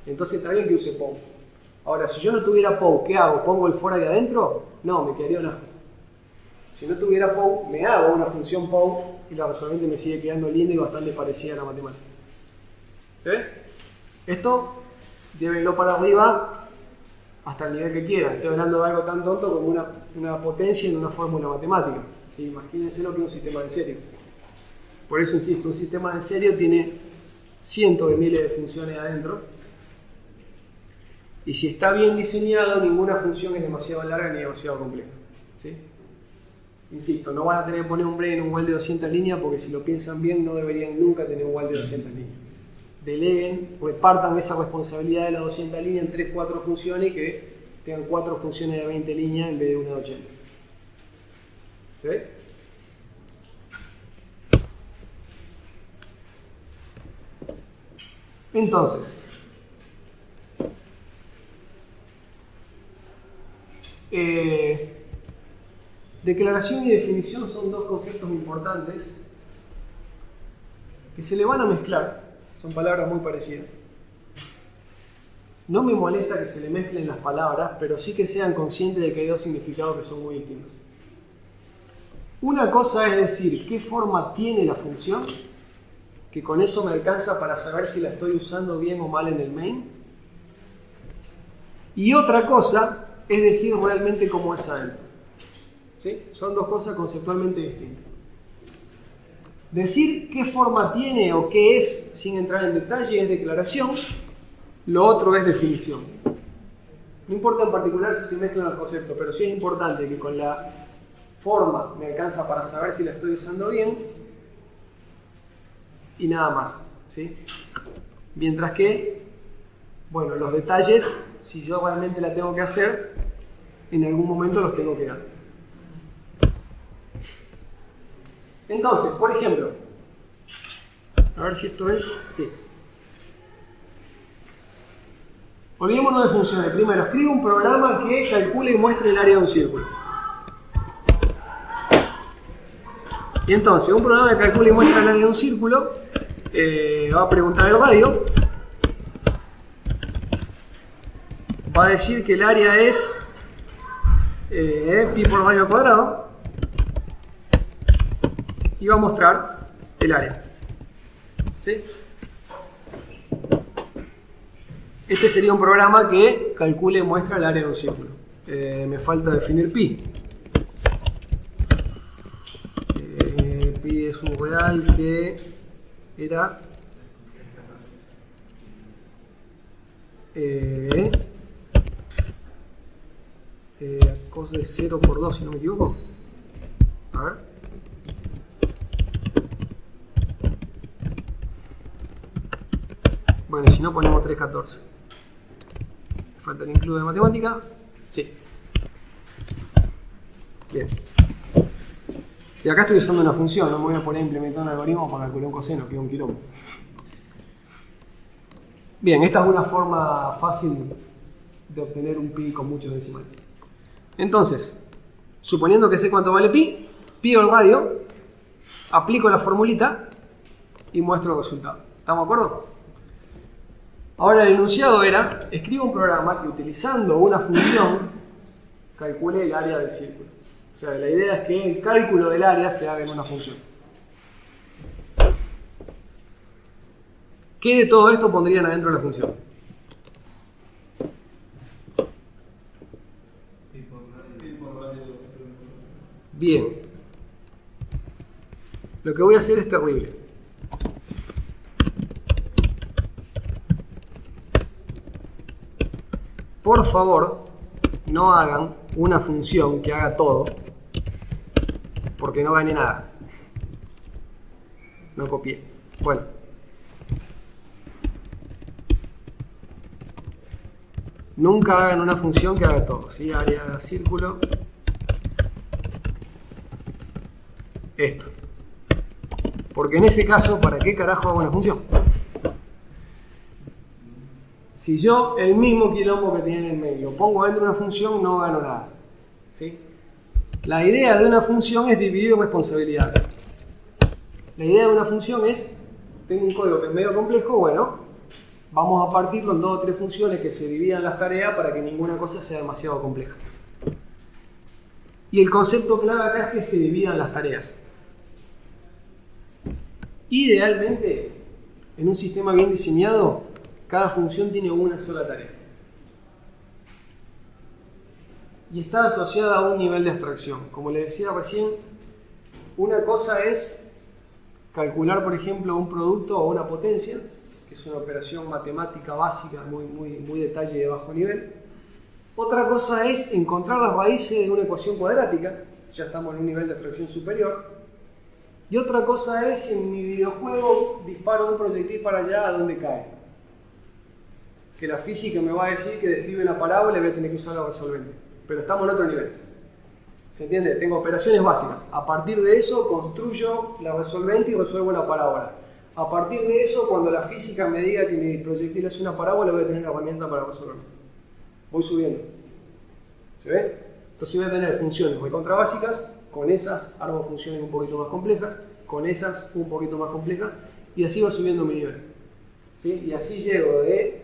Entonces está bien que use POW. Ahora, si yo no tuviera POW, ¿qué hago? ¿Pongo el for ahí adentro? No, me quedaría un asco. Si no tuviera POW, me hago una función POW y la resolvente me sigue quedando linda y bastante parecida a la matemática. ¿Se ve? Esto, llévenlo para arriba hasta el nivel que quieran. Estoy hablando de algo tan tonto como una potencia en una fórmula matemática. ¿Sí? Imagínense lo que es un sistema en serio. Por eso insisto, un sistema en serio tiene cientos de miles de funciones adentro. Y si está bien diseñado, ninguna función es demasiado larga ni demasiado compleja. ¿Sí? Insisto, no van a tener que poner un break en un while de 200 líneas porque si lo piensan bien no deberían nunca tener un while de 200 líneas. Deleguen, repartan esa responsabilidad de las 200 líneas en 3-4 funciones y que tengan 4 funciones de 20 líneas en vez de una de 80. ¿Sí? Entonces, declaración y definición son dos conceptos importantes que se le van a mezclar, son palabras muy parecidas. No me molesta que se le mezclen las palabras, pero sí que sean conscientes de que hay dos significados que son muy distintos. Una cosa es decir qué forma tiene la función, que con eso me alcanza para saber si la estoy usando bien o mal en el main. Y otra cosa es decir realmente cómo es adentro. ¿Sí? Son dos cosas conceptualmente distintas. Decir qué forma tiene o qué es, sin entrar en detalle, es declaración. Lo otro es definición. No importa en particular si se mezclan los conceptos, pero sí es importante que con la forma me alcanza para saber si la estoy usando bien y nada más. ¿Sí? Mientras que, bueno, los detalles, si yo realmente la tengo que hacer, en algún momento los tengo que dar. Entonces, por ejemplo, a ver si esto es... Sí. Olvidémonos de funciones. Primero, escribo un programa que calcule y muestre el área de un círculo. Y entonces, un programa que calcule y muestre el área de un círculo va a preguntar el radio. Va a decir que el área es pi por radio al cuadrado y va a mostrar el área. ¿Sí? Este sería un programa que calcule y muestra el área de un círculo. Me falta definir pi. Pi es un real que era cos de 0 por 2, si no me equivoco. A ver. Bueno, si no ponemos 3,14. Falta el include de matemática. Sí. Bien. Y acá estoy usando una función, no me voy a poner a implementar un algoritmo para calcular un coseno, que es un quilombo. Bien, esta es una forma fácil de obtener un pi con muchos decimales. Entonces, suponiendo que sé cuánto vale pi, pido el radio, aplico la formulita y muestro el resultado. ¿Estamos de acuerdo? Ahora el enunciado era, escribo un programa que utilizando una función calcule el área del círculo. O sea, la idea es que el cálculo del área se haga en una función. ¿Qué de todo esto pondrían adentro de la función? Bien. Lo que voy a hacer es terrible. Por favor, no hagan una función que haga todo, porque no gane nada. No copié. Bueno. Nunca hagan una función que haga todo, ¿sí? Área círculo. Esto. Porque en ese caso, ¿para qué carajo hago una función? Si yo el mismo quilombo que tenía en el mail lo pongo dentro de una función, no gano nada. ¿Sí? La idea de una función es dividir responsabilidades. La idea de una función es, tengo un código que es medio complejo, bueno, vamos a partirlo en 2 o 3 funciones que se dividan las tareas para que ninguna cosa sea demasiado compleja. Y el concepto clave acá es que se dividan las tareas. Idealmente, en un sistema bien diseñado, cada función tiene una sola tarea. Y está asociada a un nivel de abstracción. Como les decía recién, una cosa es calcular, por ejemplo, un producto o una potencia, que es una operación matemática básica, muy detalle de bajo nivel. Otra cosa es encontrar las raíces de una ecuación cuadrática, ya estamos en un nivel de abstracción superior. Y otra cosa es, en mi videojuego, disparo un proyectil para allá, ¿a dónde cae? Que la física me va a decir que describe una parábola y voy a tener que usar la resolvente. Pero estamos en otro nivel. ¿Se entiende? Tengo operaciones básicas. A partir de eso construyo la resolvente y resuelvo una parábola. A partir de eso, cuando la física me diga que mi proyectil es una parábola, voy a tener la herramienta para resolverlo. Voy subiendo. ¿Se ve? Entonces voy a tener funciones recontra básicas, con esas armo funciones un poquito más complejas, con esas un poquito más complejas, y así va subiendo mi nivel. ¿Sí? Y así llego de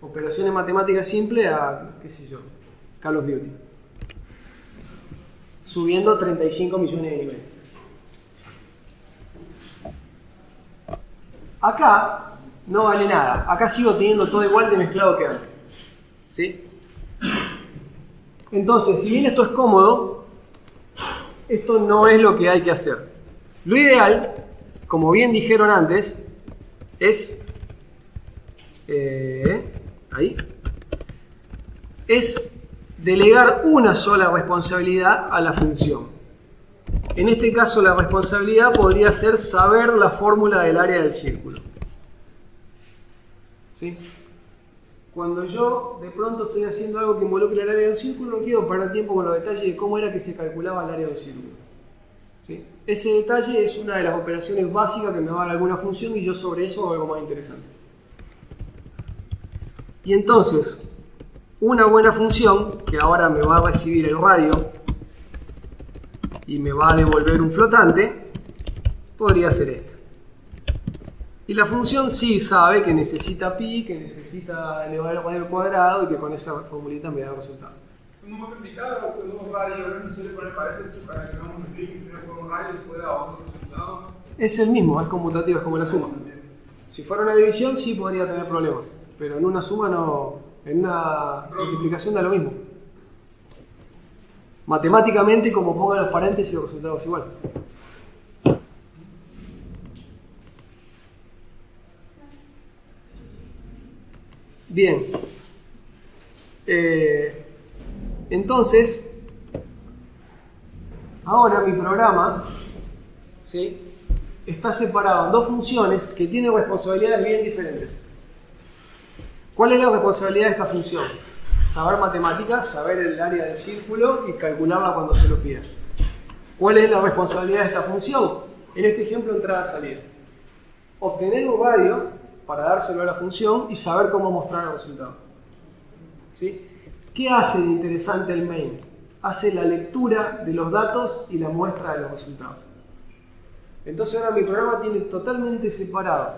operaciones matemáticas simples a, qué sé yo, Call of Duty. Subiendo 35 millones de niveles. Acá no vale nada. Acá sigo teniendo todo igual de mezclado que antes. ¿Sí? Entonces, si bien esto es cómodo, esto no es lo que hay que hacer. Lo ideal, como bien dijeron antes, es delegar una sola responsabilidad a la función. En este caso, la responsabilidad podría ser saber la fórmula del área del círculo. ¿Sí? Cuando yo de pronto estoy haciendo algo que involucre el área del círculo, no quiero perder tiempo con los detalles de cómo era que se calculaba el área del círculo. ¿Sí? Ese detalle es una de las operaciones básicas que me va a dar alguna función y yo sobre eso hago algo más interesante. Y entonces, una buena función, que ahora me va a recibir el radio y me va a devolver un flotante, podría ser esta. Y la función sí sabe que necesita pi, que necesita elevar el radio al cuadrado y que con esa formulita me da el resultado. ¿Cómo me explicaba que dos radios no se le pone paréntesis para que no me explique primero con un radio y después da otro resultado? Es el mismo, es conmutativo, es como la suma. Si fuera una división sí podría tener problemas, pero en una suma no, en una multiplicación da lo mismo. Matemáticamente, como pongan los paréntesis, el resultado es igual. Bien. Entonces, ahora mi programa, ¿sí?, está separado en 2 funciones que tienen responsabilidades bien diferentes. ¿Cuál es la responsabilidad de esta función? Saber matemáticas, saber el área del círculo y calcularla cuando se lo pida. ¿Cuál es la responsabilidad de esta función? En este ejemplo, entrada-salida. Obtener un radio para dárselo a la función y saber cómo mostrar el resultado. ¿Sí? ¿Qué hace de interesante el main? Hace la lectura de los datos y la muestra de los resultados. Entonces ahora mi programa tiene totalmente separado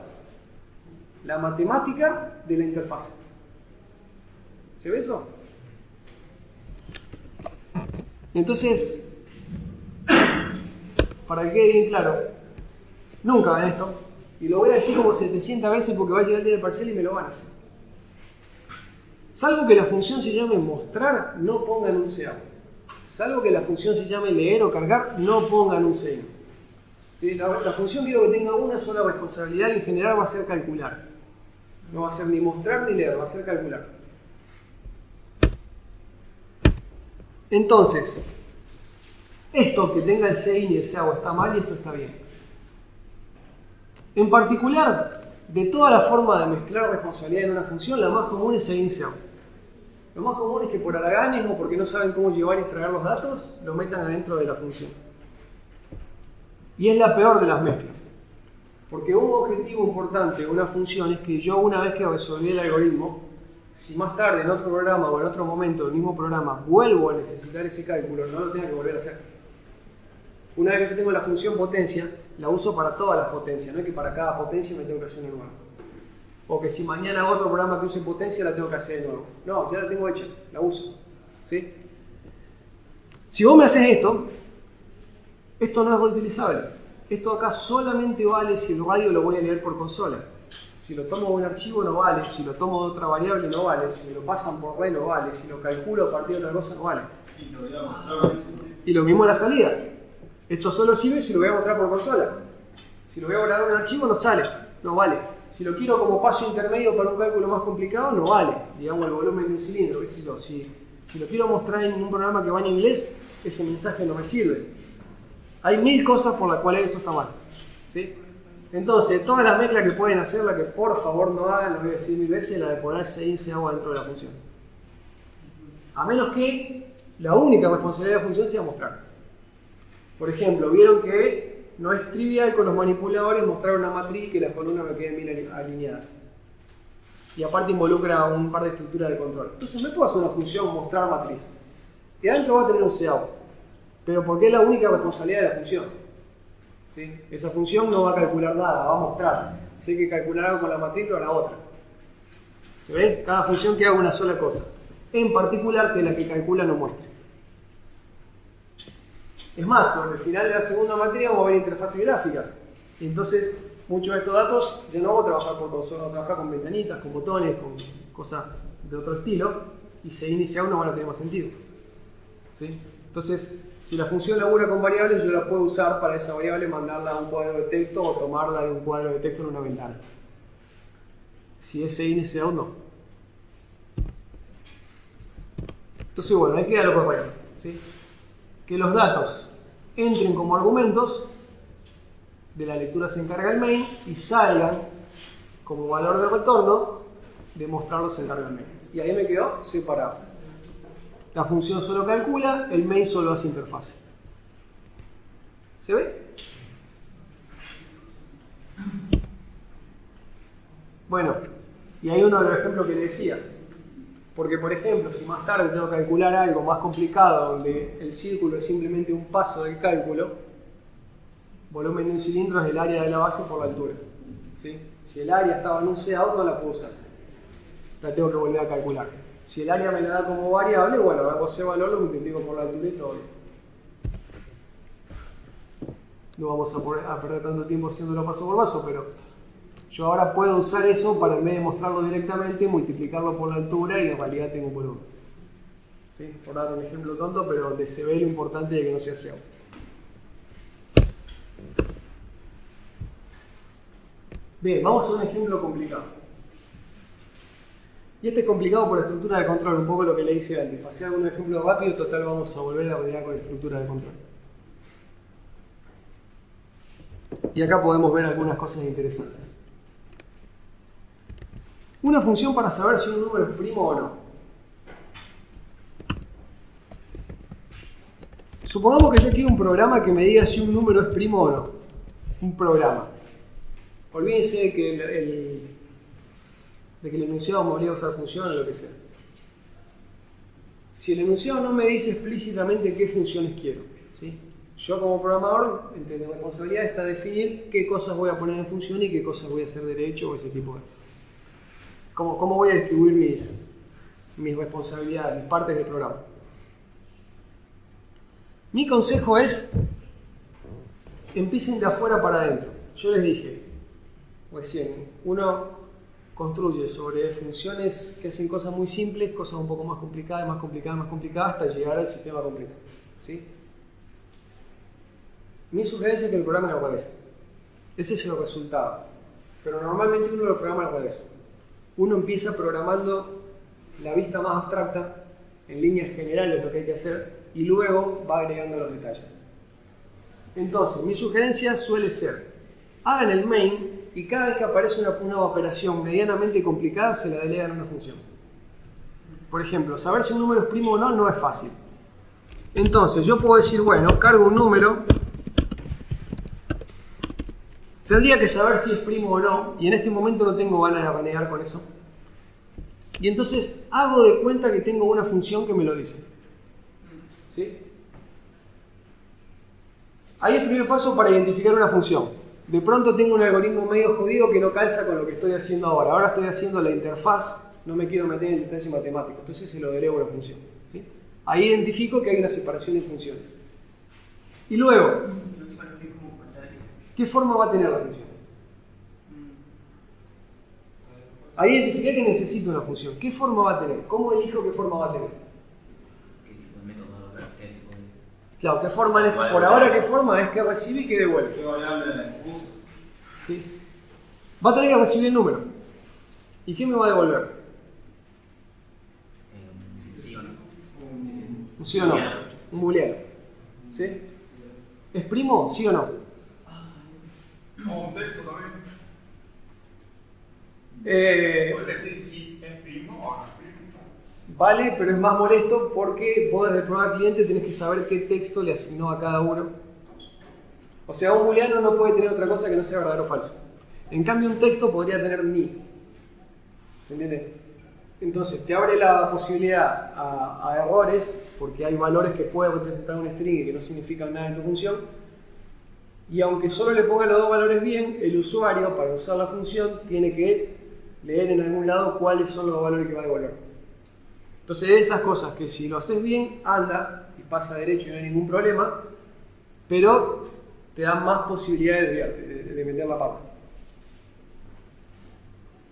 la matemática de la interfaz. ¿Se ve eso? Entonces, para que quede bien claro, nunca hagan esto. Y lo voy a decir como 700 veces porque va a llegar el día del parcial y me lo van a hacer. Salvo que la función se llame mostrar, no pongan un cout. Salvo que la función se llame leer o cargar, no pongan un cout. ¿Sí? La función quiero que tenga una sola responsabilidad y en general va a ser calcular. No va a ser ni mostrar ni leer, va a ser calcular. Entonces, esto que tenga el sein y el cout está mal y esto está bien. En particular, de toda la forma de mezclar responsabilidad en una función, la más común es seguir iniciado. Lo más común es que por haraganes o porque no saben cómo llevar y extraer los datos, lo metan adentro de la función. Y es la peor de las mezclas. Porque un objetivo importante de una función es que yo, una vez que resolví el algoritmo, si más tarde en otro programa o en otro momento del mismo programa vuelvo a necesitar ese cálculo, no lo tenga que volver a hacer. Una vez que yo tengo la función potencia, la uso para todas las potencias, no es que para cada potencia me tengo que hacer una nueva. O que si mañana hago otro programa que use potencia, la tengo que hacer de nuevo. No, ya la tengo hecha, la uso. ¿Sí? Si vos me haces esto no es reutilizable. Esto acá solamente vale si el radio lo voy a leer por consola. Si lo tomo de un archivo no vale, si lo tomo de otra variable no vale, si me lo pasan por red no vale, si lo calculo a partir de otra cosa no vale. Y lo mismo en la salida. Esto solo sirve si lo voy a mostrar por consola. Si lo voy a guardar en un archivo no sale, no vale. Si lo quiero como paso intermedio para un cálculo más complicado, no vale. Digamos el volumen de un cilindro, qué sé yo. Si lo quiero mostrar en un programa que va en inglés, ese mensaje no me sirve. Hay 1000 cosas por las cuales eso está mal. ¿Sí? Entonces, todas las mezclas que pueden hacer, la que por favor no hagan, lo voy a decir 1000 veces, la de poner índice agua dentro de la función. A menos que la única responsabilidad de la función sea mostrar. Por ejemplo, vieron que no es trivial con los manipuladores mostrar una matriz que las columnas me queden bien alineadas. Y aparte involucra un par de estructuras de control. Entonces me puedo hacer una función mostrar matriz. Y adentro va a tener un CAO. Pero porque es la única responsabilidad de la función. ¿Sí? Esa función no va a calcular nada, va a mostrar. Si hay que calcular algo con la matriz, lo hará otra. ¿Se ve? Cada función que haga una sola cosa. En particular que la que calcula no muestre. Es más, sobre el final de la segunda materia vamos a ver interfaces gráficas. Y entonces, muchos de estos datos ya no vamos a trabajar por consola, vamos a trabajar con ventanitas, con botones, con cosas de otro estilo. Y si inicial no van a tener más sentido. ¿Sí? Entonces, si la función labura con variables, yo la puedo usar para esa variable, mandarla a un cuadro de texto o tomarla de un cuadro de texto en una ventana. Si es inicial no. Entonces, bueno, ahí queda lo correcto. ¿Sí? Que los datos entren como argumentos, de la lectura se encarga el main, y salgan como valor de retorno, de mostrarlos se encarga el main. Y ahí me quedó separado. La función solo calcula, el main solo hace interfase. ¿Se ve? Bueno, y hay uno de los ejemplos que le decía. Porque, por ejemplo, si más tarde tengo que calcular algo más complicado, donde el círculo es simplemente un paso del cálculo, volumen de un cilindro es el área de la base por la altura. ¿Sí? Si el área estaba en un CAO, no la puedo usar. La tengo que volver a calcular. Si el área me la da como variable, bueno, hago ese valor, lo multiplico por la altura y todo bien. No vamos a perder tanto tiempo haciéndolo paso por paso, pero yo ahora puedo usar eso para, en vez de mostrarlo directamente, multiplicarlo por la altura y en realidad tengo un volumen. ¿Sí? Por dar un ejemplo tonto, pero donde se ve lo importante de que no sea SEO. Bien, vamos a un ejemplo complicado. Y este es complicado por estructura de control, un poco lo que le hice antes. Pasé algún ejemplo rápido, total vamos a volver a rodear con estructura de control. Y acá podemos ver algunas cosas interesantes. Una función para saber si un número es primo o no. Supongamos que yo quiero un programa que me diga si un número es primo o no. Un programa. Olvídense de que el enunciado me obliga a usar función o lo que sea. Si el enunciado no me dice explícitamente qué funciones quiero, ¿sí? Yo como programador, entre mi responsabilidad está definir qué cosas voy a poner en función y qué cosas voy a hacer derecho o ese tipo de... ¿Cómo voy a distribuir mis responsabilidades, mis partes del programa? Mi consejo es, empiecen de afuera para adentro. Yo les dije recién, uno construye sobre funciones que hacen cosas muy simples, cosas un poco más complicadas, más complicadas, más complicadas, hasta llegar al sistema completo. ¿Sí? Mi sugerencia es que el programa al revés. Ese es el resultado. Pero normalmente uno lo programa al revés. Uno empieza programando la vista más abstracta, en líneas generales lo que hay que hacer, y luego va agregando los detalles. Entonces, mi sugerencia suele ser, hagan el main y cada vez que aparece una operación medianamente complicada se la delega en una función. Por ejemplo, saber si un número es primo o no no es fácil. Entonces yo puedo decir, bueno, cargo un número, tendría que saber si es primo o no, y en este momento no tengo ganas de renegar con eso. Y entonces hago de cuenta que tengo una función que me lo dice. ¿Sí? Ahí el primer paso para identificar una función. De pronto tengo un algoritmo medio jodido que no calza con lo que estoy haciendo ahora. Ahora estoy haciendo la interfaz, no me quiero meter en el detalle matemático, entonces se lo delego a una función. ¿Sí? Ahí identifico que hay una separación de funciones. Y luego, ¿qué forma va a tener la función? Ahí identifiqué que necesito una función. ¿Qué forma va a tener? ¿Cómo elijo qué forma va a tener? ¿Qué tipo de método va a haber? ¿Qué tipo de... Claro, ¿qué forma es? Por ahora, ¿qué forma es que recibe y que devuelve? ¿Qué variable uso? ¿Sí? Va a tener que recibir el número. ¿Y qué me va a devolver? ¿Sí o no? ¿Un sí o no? Un booleano. ¿Sí? ¿Es primo? ¿Sí o no? O un texto también. ¿Puedes decir si es primo o no es primo? Vale, pero es más molesto porque vos desde el programa cliente tenés que saber qué texto le asignó a cada uno. O sea, un booleano no puede tener otra cosa que no sea verdadero o falso. En cambio, un texto podría tener ni. ¿Se entiende? Entonces, te abre la posibilidad a errores porque hay valores que puede representar un string y que no significan nada en tu función. Y aunque solo le ponga los dos valores bien, el usuario, para usar la función, tiene que leer en algún lado cuáles son los valores que va a devolver. Entonces, de esas cosas que si lo haces bien, anda y pasa derecho y no hay ningún problema, pero te dan más posibilidades de meter la pata.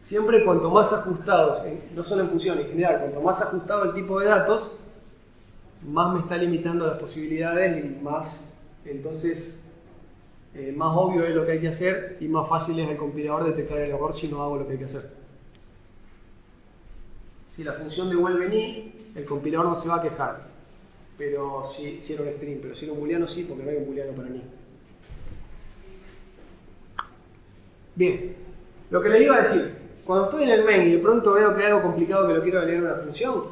Siempre cuanto más ajustados, no solo en función, en general, cuanto más ajustado el tipo de datos, más me está limitando las posibilidades y más, entonces, más obvio es lo que hay que hacer y más fácil es el compilador detectar el error si no hago lo que hay que hacer. Si la función devuelve ni, el compilador no se va a quejar, pero si era un string, pero si era un booleano sí, porque no hay un booleano para ni. Bien, lo que les iba a decir, cuando estoy en el main y de pronto veo que hay algo complicado que lo quiero leer en una función,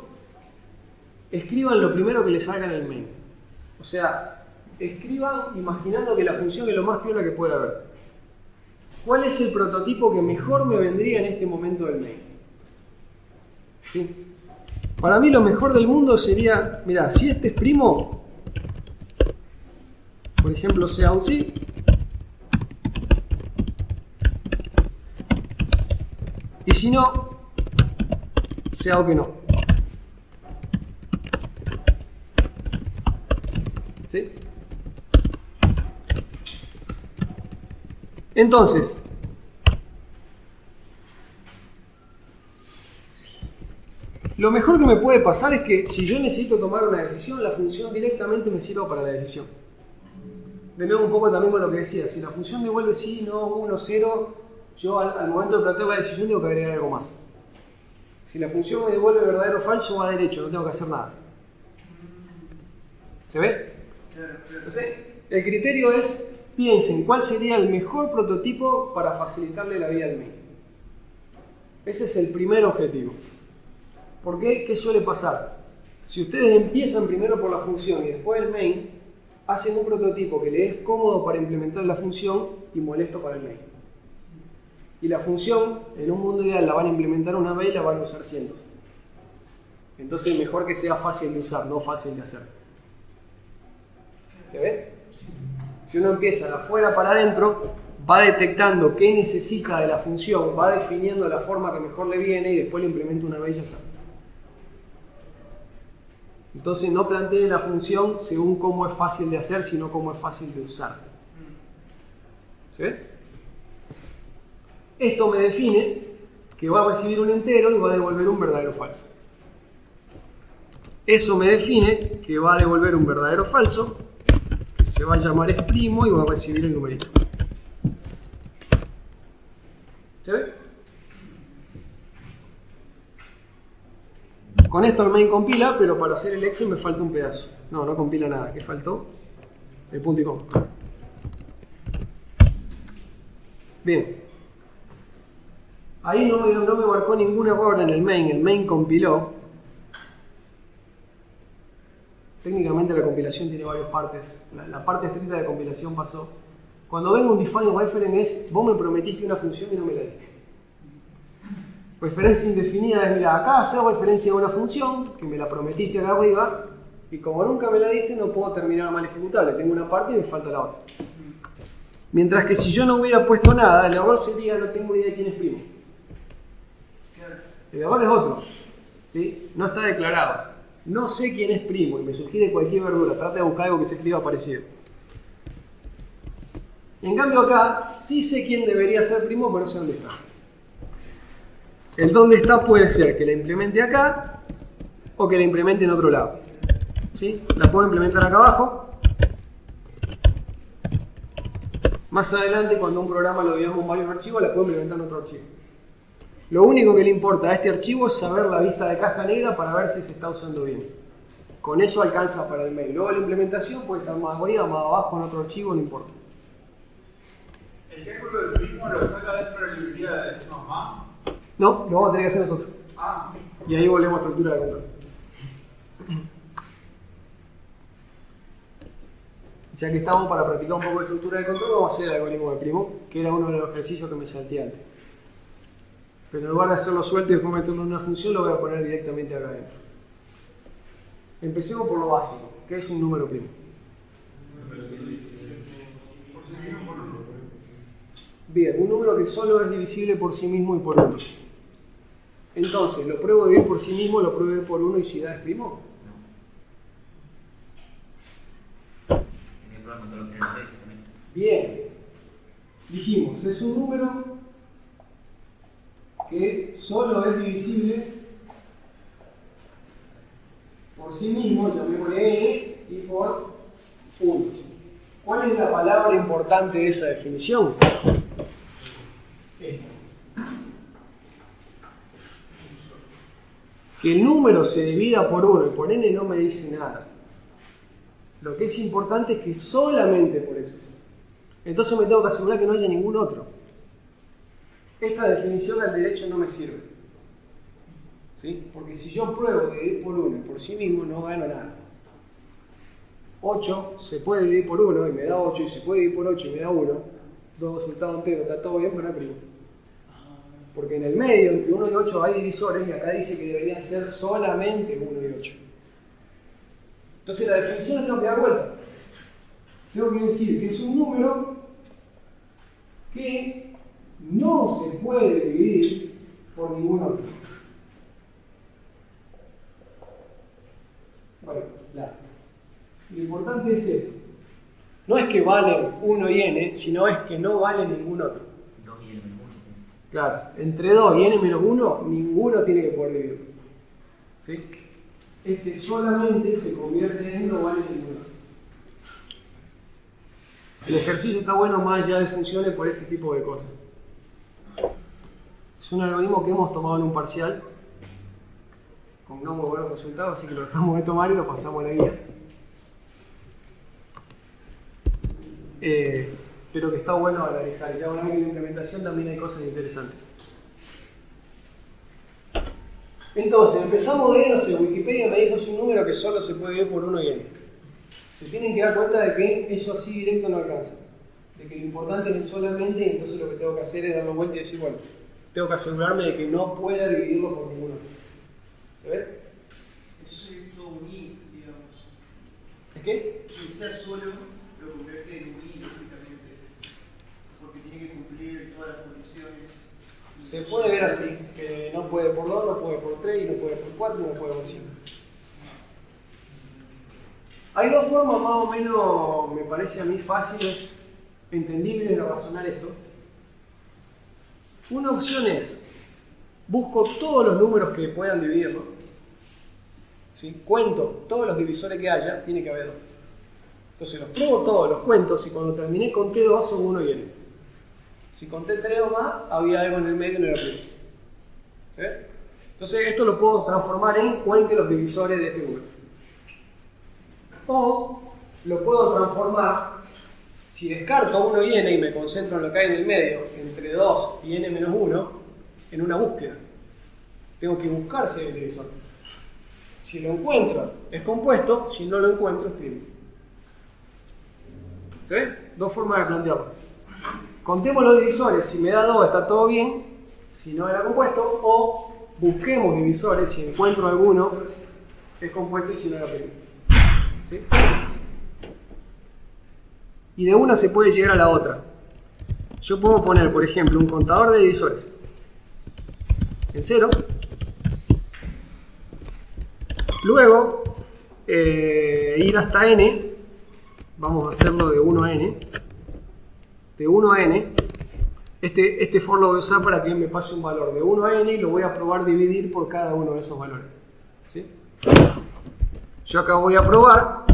escriban lo primero que les salga en el main. O sea, escriban imaginando que la función es lo más piola que pueda haber. ¿Cuál es el prototipo que mejor me vendría en este momento del main? ¿Sí? Para mí lo mejor del mundo sería, mirá, si este es primo, por ejemplo, sea un sí, y si no, sea o que no. ¿Sí? Entonces, lo mejor que me puede pasar es que si yo necesito tomar una decisión, la función directamente me sirva para la decisión. De nuevo un poco también con lo que decía, si la función devuelve sí, no, 1, 0, yo al momento de plantear la decisión tengo que agregar algo más. Si la función me devuelve verdadero o falso, va derecho, no tengo que hacer nada. ¿Se ve? Entonces, el criterio es, piensen cuál sería el mejor prototipo para facilitarle la vida al main. Ese es el primer objetivo. ¿Por qué? ¿Qué suele pasar? Si ustedes empiezan primero por la función y después el main, hacen un prototipo que le es cómodo para implementar la función y molesto para el main. Y la función, en un mundo ideal, la van a implementar una vez y la van a usar cientos. Entonces, mejor que sea fácil de usar, no fácil de hacer. ¿Se ve? Si uno empieza de afuera para adentro, va detectando qué necesita de la función, va definiendo la forma que mejor le viene y después lo implementa una vez y ya está. Entonces no planteen la función según cómo es fácil de hacer, sino cómo es fácil de usar. ¿Se ve? Esto me define que va a recibir un entero y va a devolver un verdadero o falso. Eso me define que va a devolver un verdadero o falso, que se va a llamar es primo y va a recibir el numerito. ¿Se ve? Con esto el main compila, pero para hacer el exe me falta un pedazo. No, no compila nada. ¿Qué faltó? El punto y coma. Bien. Ahí no me marcó ningún error en el main compiló. Técnicamente la compilación tiene varias partes. La parte estricta de compilación pasó. Cuando venga un define reference es, vos me prometiste una función y no me la diste. Referencia indefinida es, mira, acá hacer referencia a una función que me la prometiste acá arriba y como nunca me la diste no puedo terminar mal ejecutable. Tengo una parte y me falta la otra. Mientras que si yo no hubiera puesto nada, el error sería no tengo idea de quién es primo. El error es otro. ¿Sí? No está declarado. No sé quién es primo y me sugiere cualquier verdura. Trata de buscar algo que se escriba parecido. En cambio acá, sí sé quién debería ser primo, pero no sé dónde está. El dónde está puede ser que la implemente acá o que la implemente en otro lado. ¿Sí? La puedo implementar acá abajo. Más adelante, cuando un programa lo dividamos en varios archivos, la puedo implementar en otro archivo. Lo único que le importa a este archivo es saber la vista de caja negra para ver si se está usando bien. Con eso alcanza para el mail. Luego la implementación puede estar más arriba, más abajo, en otro archivo, no importa. ¿El cálculo del primo lo saca dentro de la librería de C++? No, lo vamos a tener que hacer nosotros. Ah, Y ahí volvemos a estructura de control. Ya que estamos para practicar un poco de estructura de control, vamos a hacer el algoritmo de primo, que era uno de los ejercicios que me salté antes. Pero en lugar de hacerlo suelto y después meterlo en una función, lo voy a poner directamente acá adentro. Empecemos por lo básico, que es un número primo. Bien, un número que solo es divisible por sí mismo y por uno. Entonces, ¿lo pruebo a dividir por sí mismo, lo pruebo a dividir por uno y si da es primo? Bien, dijimos, es un número que solo es divisible por sí mismo, llamémosle n, y por 1. ¿Cuál es la palabra importante de esa definición? Esta. Que el número se divida por 1 y por n no me dice nada. Lo que es importante es que solamente por eso. Entonces me tengo que asegurar que no haya ningún otro. Esta definición al derecho no me sirve. ¿Sí? Porque si yo pruebo de dividir por 1 por sí mismo, no gano nada. 8 se puede dividir por 1 y me da 8, y se puede dividir por 8 y me da 1. Dos resultados enteros, está todo bien, pero no es primo. Porque en el medio, entre 1 y 8 hay divisores, y acá dice que deberían ser solamente 1 y 8. Entonces la definición la tengo que dar vuelta. Tengo que decir que es un número que no se puede dividir por ningún otro. Bueno, lo importante es esto. No es que valen 1 y n, sino es que no vale ningún otro. 2 y n menos 1. Claro, entre 2 y n menos 1, ninguno tiene que poder dividir. ¿Sí? Este solamente se convierte en no vale ninguno. El ejercicio está bueno más allá de funciones por este tipo de cosas. Es un algoritmo que hemos tomado en un parcial con no muy buenos resultados, así que lo dejamos de tomar y lo pasamos a la guía. Pero que está bueno analizar. Ya una vez que en la implementación también hay cosas interesantes. Entonces, empezamos de, no sé, Wikipedia me dijo es un número que solo se puede ver por 1 y n. Se tienen que dar cuenta de que eso así directo no alcanza. De que lo importante es el solamente, y entonces lo que tengo que hacer es darlo vuelta y decir, bueno, tengo que asegurarme de que no pueda dividirlo por ninguno. ¿Se ve? Eso es todo un i, digamos. ¿Es qué? Que sea solo lo convierte en un i, lógicamente. Porque tiene que cumplir todas las condiciones. Se puede ver así, que no puede por 2, no puede por 3, y no puede por 4, y no puede por 5. Hay dos formas más o menos, me parece a mí fáciles, entendibles de razonar esto. Una opción es, busco todos los números que puedan dividirlo, ¿sí? Cuento todos los divisores que haya, tiene que haber 2. Entonces los pruebo todos, los cuento, si cuando terminé conté 2 son 1 y n. Si conté 3 o más, había algo en el medio y no era primo. ¿Sí? Entonces esto lo puedo transformar en cuente los divisores de este número. O lo puedo transformar, si descarto 1 y n y me concentro en lo que hay en el medio, entre 2 y n menos 1, en una búsqueda. Tengo que buscar si hay un divisor. Si lo encuentro, es compuesto. Si no lo encuentro, es primo. ¿Sí? Dos formas de plantearlo. Contemos los divisores. Si me da 2, está todo bien. Si no era compuesto. O busquemos divisores. Si encuentro alguno, es compuesto y si no era primo. ¿Sí? Y de una se puede llegar a la otra. Yo puedo poner, por ejemplo, un contador de divisores en 0. Luego, ir hasta n. Vamos a hacerlo de 1 a n. De 1 a n. Este for lo voy a usar para que me pase un valor de 1 a n y lo voy a probar dividir por cada uno de esos valores. ¿Sí? Yo acá voy a probar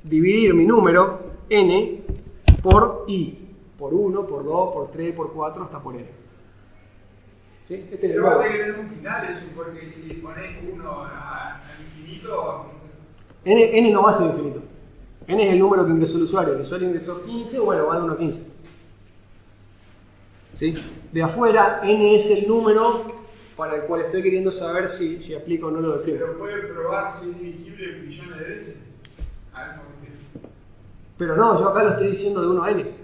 dividir mi número n por i. Por 1, por 2, por 3, por 4, hasta por n. ¿Sí? Este es el Pero va a valor. tener un final eso, porque si pones 1 al infinito. N no va a ser infinito. N es el número que ingresó el usuario. El usuario ingresó 15, bueno, va de 1 a 15. ¿Sí? De afuera, N es el número para el cual estoy queriendo saber si aplica o no lo de primo. Pero puede probar si es divisible millones de veces. A ver, Pero no, yo acá lo estoy diciendo de 1 a n.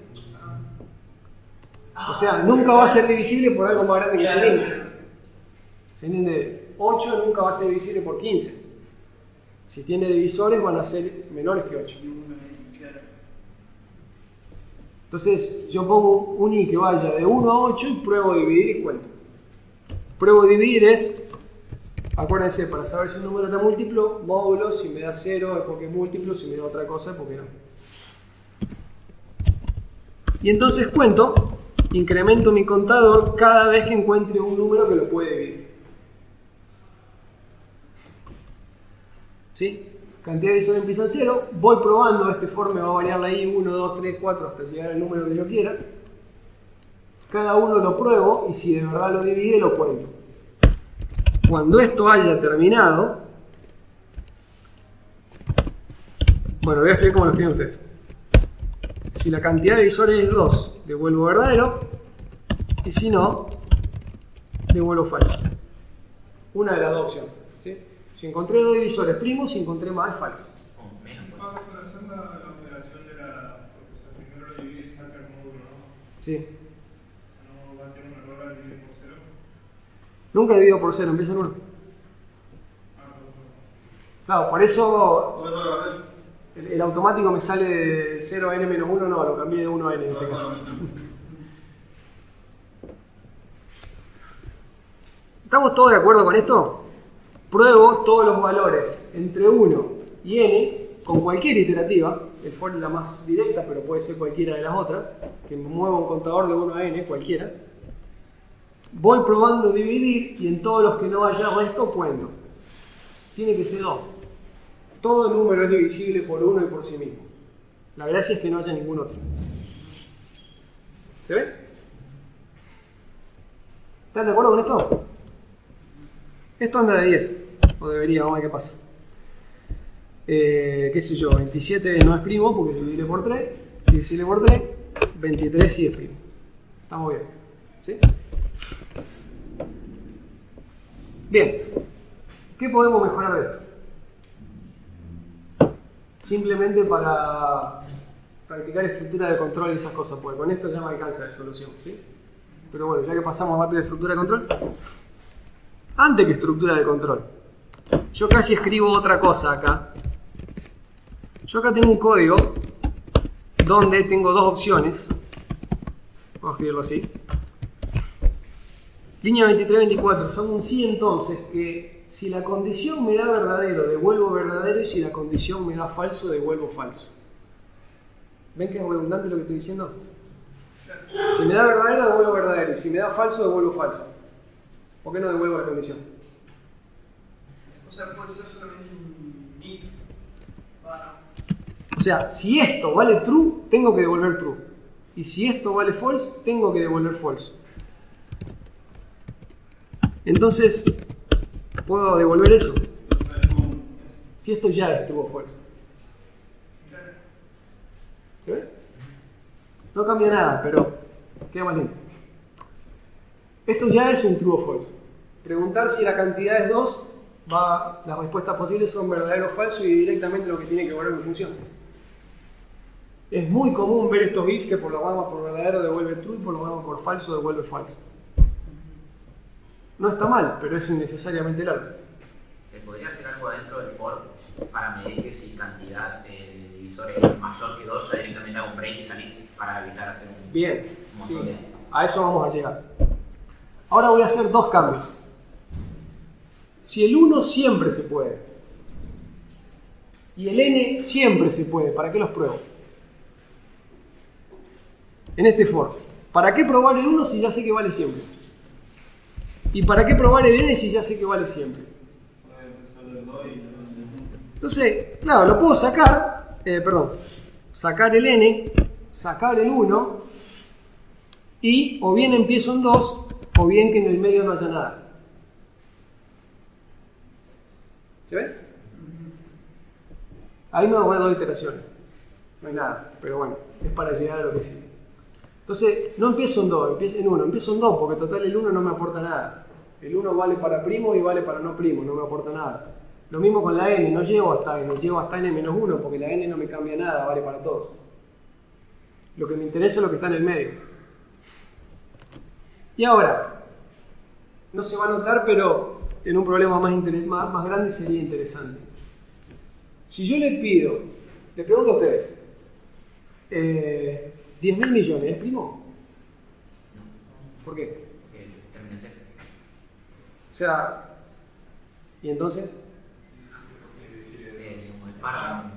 O sea, nunca va a ser divisible por algo más grande que ese n. ¿Se entiende? 8 nunca va a ser divisible por 15. Si tiene divisores van a ser menores que 8. Entonces, yo pongo un i que vaya de 1 a 8 y pruebo dividir y cuento. Pruebo dividir es, acuérdense, para saber si un número era múltiplo, módulo, si me da 0 es porque es múltiplo, si me da otra cosa es porque no. Y entonces cuento, incremento mi contador cada vez que encuentre un número que lo puede dividir. ¿Sí? Cantidad de divisores empieza en 0, voy probando, este for me va a variar la i 1, 2, 3, 4 hasta llegar al número que yo quiera. Cada uno lo pruebo y si de verdad lo divide lo cuento. Cuando esto haya terminado, bueno, voy a explicar cómo lo escriben ustedes. Si la cantidad de divisores es 2, devuelvo verdadero, y si no, devuelvo falso. Una de las dos opciones. ¿Sí? Si encontré 2 divisores primos, si encontré más es falso. O menos. pues. Vamos a hacer la operación de la. Porque o sea, primero lo divide y saca el módulo, ¿no? Sí. No va a tener un error al dividir por 0. Nunca divido por 0, empieza en 1. Claro, por eso el automático me sale de 0 a n menos 1, no, lo cambié de 1 a n en este caso. ¿Estamos todos de acuerdo con esto? Pruebo todos los valores entre 1 y n con cualquier iterativa. El for es la más directa, pero puede ser cualquiera de las otras. Que me mueva un contador de 1 a n, cualquiera. Voy probando dividir y en todos los que no haya resto cuento. Tiene que ser 2. Todo número es divisible por 1 y por sí mismo. La gracia es que no haya ningún otro. ¿Se ve? ¿Están de acuerdo con esto? Esto anda de 10. O debería, vamos a ver qué pasa. Qué sé yo, 27 no es primo porque es divisible por 3. Divisible por 3, 23 sí es primo. Estamos bien. ¿Sí? Bien. ¿Qué podemos mejorar de esto? Simplemente para practicar estructura de control y esas cosas, porque con esto ya me alcanza de solución, ¿sí? Pero bueno, ya que pasamos rápido a estructura de control, antes que estructura de control, yo casi escribo otra cosa acá. Yo acá tengo un código donde tengo dos opciones. Vamos a escribirlo así. Línea 23-24 son un sí entonces que si la condición me da verdadero, devuelvo verdadero, y si la condición me da falso, devuelvo falso. ¿Ven que es redundante lo que estoy diciendo? Si me da verdadero, devuelvo verdadero, y si me da falso, devuelvo falso. ¿Por qué no devuelvo la condición? O sea, puede ser solamente un if para. O sea, si esto vale true, tengo que devolver true. Y si esto vale false, tengo que devolver false. Entonces, ¿puedo devolver eso? Si esto ya es true o false. ¿Se ve? No cambia nada, pero queda más lindo. Esto ya es un true o false. Preguntar si la cantidad es 2, las respuestas posibles son verdadero o falso y directamente lo que tiene que volver en función. Es muy común ver estos if que por lo rama por verdadero devuelve true y por lo rama por falso devuelve falso. No está mal, pero es innecesariamente largo. ¿Se podría hacer algo adentro del for para medir que si cantidad de divisores es mayor que 2 ya directamente hago un break y salir para evitar hacer un Bien, montón sí, de... a eso vamos a llegar. Ahora voy a hacer dos cambios. Si el 1 siempre se puede y el n siempre se puede, ¿para qué los pruebo? En este for, ¿para qué probar el 1 si ya sé que vale siempre? ¿Y para qué probar el n si ya sé que vale siempre? Entonces, claro, lo puedo sacar, sacar el n, sacar el 1 y o bien empiezo en 2 o bien que en el medio no haya nada. ¿Se ve? Ahí me voy a 2 iteraciones, no hay nada, pero bueno, es para llegar a lo que sigue. Entonces, no empiezo en 2, empiezo en 1, empiezo en 2 porque total el 1 no me aporta nada. El 1 vale para primo y vale para no primo, no me aporta nada. Lo mismo con la n, no llego hasta n, llego hasta n-1 porque la n no me cambia nada, vale para todos. Lo que me interesa es lo que está en el medio. Y ahora, no se va a notar, pero en un problema más grande sería interesante. Si yo le pido, les pregunto a ustedes, 10.000 millones, ¿es primo? ¿Por qué? Porque termina en 0. O sea, ¿y entonces? Como es para...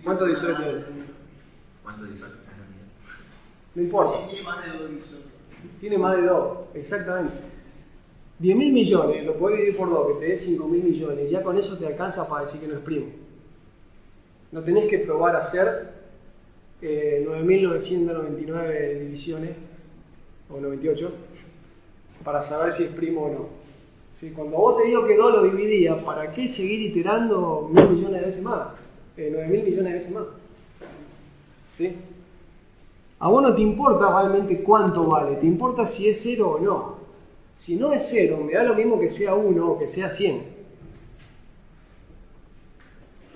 ¿Cuántos divisores tiene? ¿Cuántos divisores? No importa. Tiene más de 2 divisores. Tiene más de 2, exactamente. 10.000 millones, lo puedes dividir por 2, que te dé 5.000 millones. Ya con eso te alcanza para decir que no es primo. No tenés que probar a hacer 9.999 divisiones, o 98, para saber si es primo o no. ¿Sí? Cuando vos te digo que 2 lo dividía, ¿para qué seguir iterando 1.000 millones de veces más? 9.000 millones de veces más. ¿Sí? A vos no te importa realmente cuánto vale, te importa si es 0 o no. Si no es 0, me da lo mismo que sea 1 o que sea 100.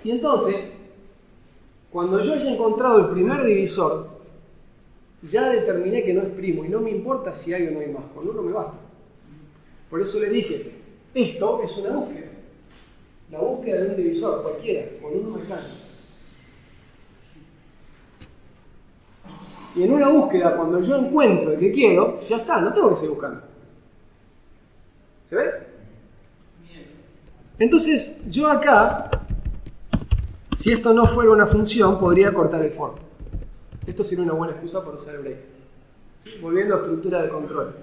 Y entonces, cuando yo haya encontrado el primer divisor, ya determiné que no es primo y no me importa si hay o no hay más, con 1 me basta. Por eso les dije, esto es una búsqueda. La búsqueda de un divisor, cualquiera, con 1 me alcanza. Y en una búsqueda, cuando yo encuentro el que quiero, ya está, no tengo que seguir buscando. ¿Se ve? Entonces, yo acá, si esto no fuera una función, podría cortar el for. Esto sería una buena excusa para usar el break. ¿Sí? Volviendo a estructura de control.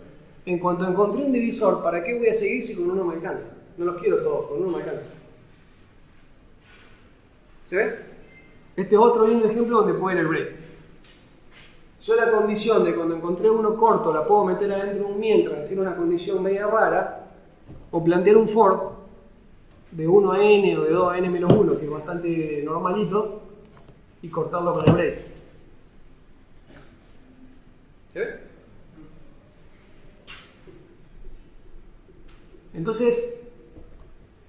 En cuanto encontré un divisor, ¿para qué voy a seguir si con 1 me alcanza? No los quiero todos, con 1 me alcanza. ¿Se ve? Este es otro lindo ejemplo donde puede ir el break. Yo la condición de cuando encontré uno corto la puedo meter adentro de un mientras, hacer una condición media rara, o plantear un for de 1 a n o de 2 a n-1, que es bastante normalito, y cortarlo con el break. ¿Se ve? Entonces,